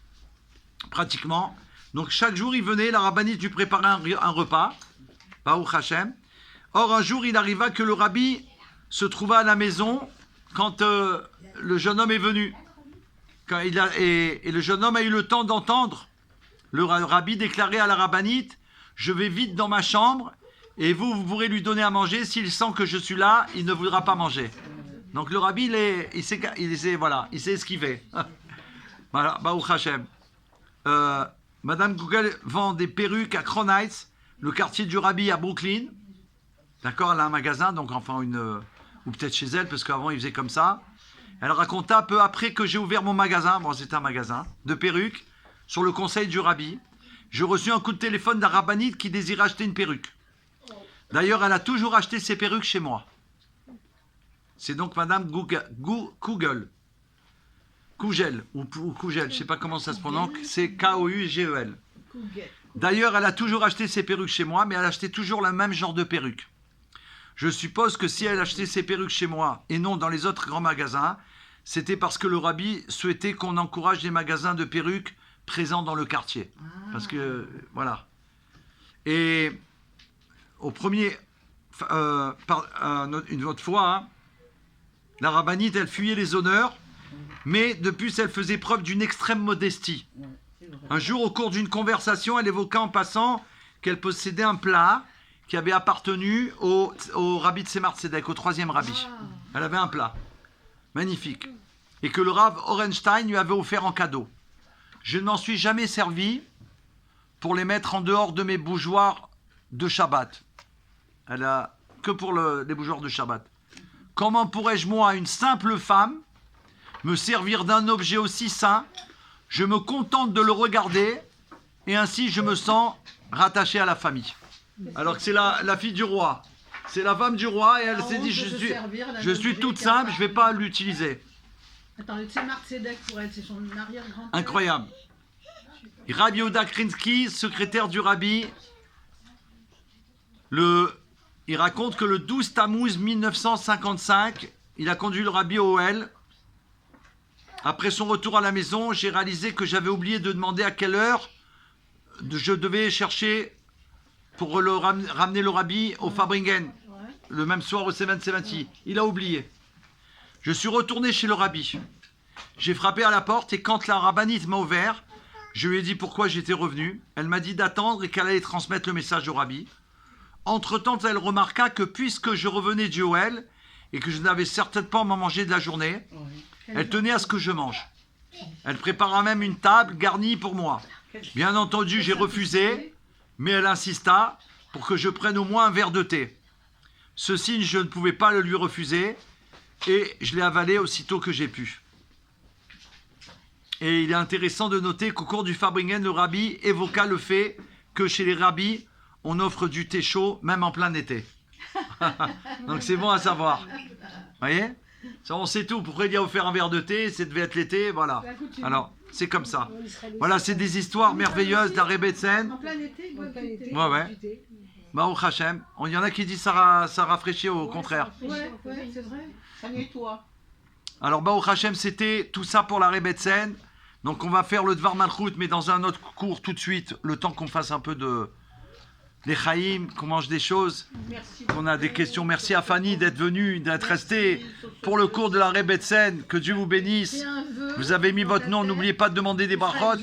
pratiquement. Donc chaque jour, il venait, la rabbinite lui préparait un repas, Baruch Hashem. Or, un jour, il arriva que le rabbi se trouva à la maison quand le jeune homme est venu. Et le jeune homme a eu le temps d'entendre le rabbi déclarer à la rabbinite « Je vais vite dans ma chambre et vous pourrez lui donner à manger. S'il sent que je suis là, il ne voudra pas manger. » Donc le rabbi, il sait esquiver. Voilà, Baruch Hashem. Madame Google vend des perruques à Crown Heights, le quartier du rabbi à Brooklyn. D'accord, elle a un magasin, donc enfin ou peut-être chez elle, parce qu'avant il faisait comme ça. Elle raconta peu après que j'ai ouvert mon magasin, bon c'était un magasin, de perruques, sur le conseil du rabbi. J'ai reçu un coup de téléphone d'un rabbinite qui désirait acheter une perruque. D'ailleurs, elle a toujours acheté ses perruques chez moi. C'est donc Madame Kugel, ou Kugel, je ne sais pas comment ça se prononce, c'est Kougel. D'ailleurs, elle a toujours acheté ses perruques chez moi, mais elle achetait toujours le même genre de perruque. Je suppose que si elle achetait ses perruques chez moi et non dans les autres grands magasins, c'était parce que le rabbi souhaitait qu'on encourage les magasins de perruques présents dans le quartier. Parce que, voilà. Et une autre fois, hein, la rabbinite, elle fuyait les honneurs, mais de plus, elle faisait preuve d'une extrême modestie. Un jour, au cours d'une conversation, elle évoqua en passant qu'elle possédait un plat qui avait appartenu au rabbi de Tzemar Tzedek, au troisième rabbi. Elle avait un plat, magnifique, et que le rav Orenstein lui avait offert en cadeau. Je ne m'en suis jamais servi pour les mettre en dehors de mes bougeoirs de Shabbat. Elle a que pour les bougeoirs de Shabbat. Comment pourrais-je, moi, une simple femme, me servir d'un objet aussi saint? Je me contente de le regarder et ainsi je me sens rattaché à la famille. Alors que c'est la fille du roi. C'est la femme du roi et elle s'est dit je suis toute simple, je ne vais pas l'utiliser. Attends, le Tzemar Tzedek pour elle, c'est son arrière-grand-père. Incroyable. Rabbi Yehuda Krinsky, secrétaire du rabbi, il raconte que le 12 Tammuz 1955, il a conduit le rabbi au Ohel. Après son retour à la maison, j'ai réalisé que j'avais oublié de demander à quelle heure je devais chercher pour ramener le rabbi au Fabringen, le même soir au 770. Il a oublié. Je suis retourné chez le rabbi. J'ai frappé à la porte et quand la rabbinite m'a ouvert, je lui ai dit pourquoi j'étais revenu. Elle m'a dit d'attendre et qu'elle allait transmettre le message au rabbi. Entre-temps, elle remarqua que puisque je revenais du Ohel et que je n'avais certainement pas à manger de la journée, elle tenait à ce que je mange. Elle prépara même une table garnie pour moi. Bien entendu, j'ai refusé mais elle insista pour que je prenne au moins un verre de thé. Ce signe, je ne pouvais pas le lui refuser et je l'ai avalé aussitôt que j'ai pu. Et il est intéressant de noter qu'au cours du Farbringen, le rabbi évoqua le fait que chez les rabbis, on offre du thé chaud même en plein été. Donc c'est bon à savoir. Vous voyez? Ça, on sait tout. Pourquoi il a offert un verre de thé? Ça devait être l'été, voilà. Alors, c'est comme ça. Voilà, c'est des histoires merveilleuses d'Arrêt Betsen. En plein été, il boit du thé. Ouais. Baruch Hashem. Il y en a qui disent ça rafraîchit au contraire. Ouais, c'est vrai. Ça nettoie. Alors, Baruch Hashem, c'était tout ça pour l'Arrêt Betsen. Donc, on va faire le Dvar Malchut, mais dans un autre cours tout de suite, le temps qu'on fasse un peu de... les Chaïm, qu'on mange des choses, Merci. qu'on a des questions. Merci à Fanny d'être venue, d'être restée pour le cours de l'Arrêt Betsen. Que Dieu vous bénisse. Vous avez mis votre nom, n'oubliez pas de demander des brachot.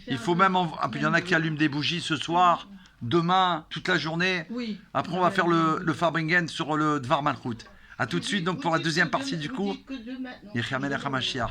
Il faut même... il y en a qui allument des bougies ce soir, demain, toute la journée. Oui. Après, on va faire le Farbringen sur le Dvar Malchut. A tout de suite, donc, pour la deuxième partie du cours. Vous dites que demain, non. Yechia Melech HaMashiach.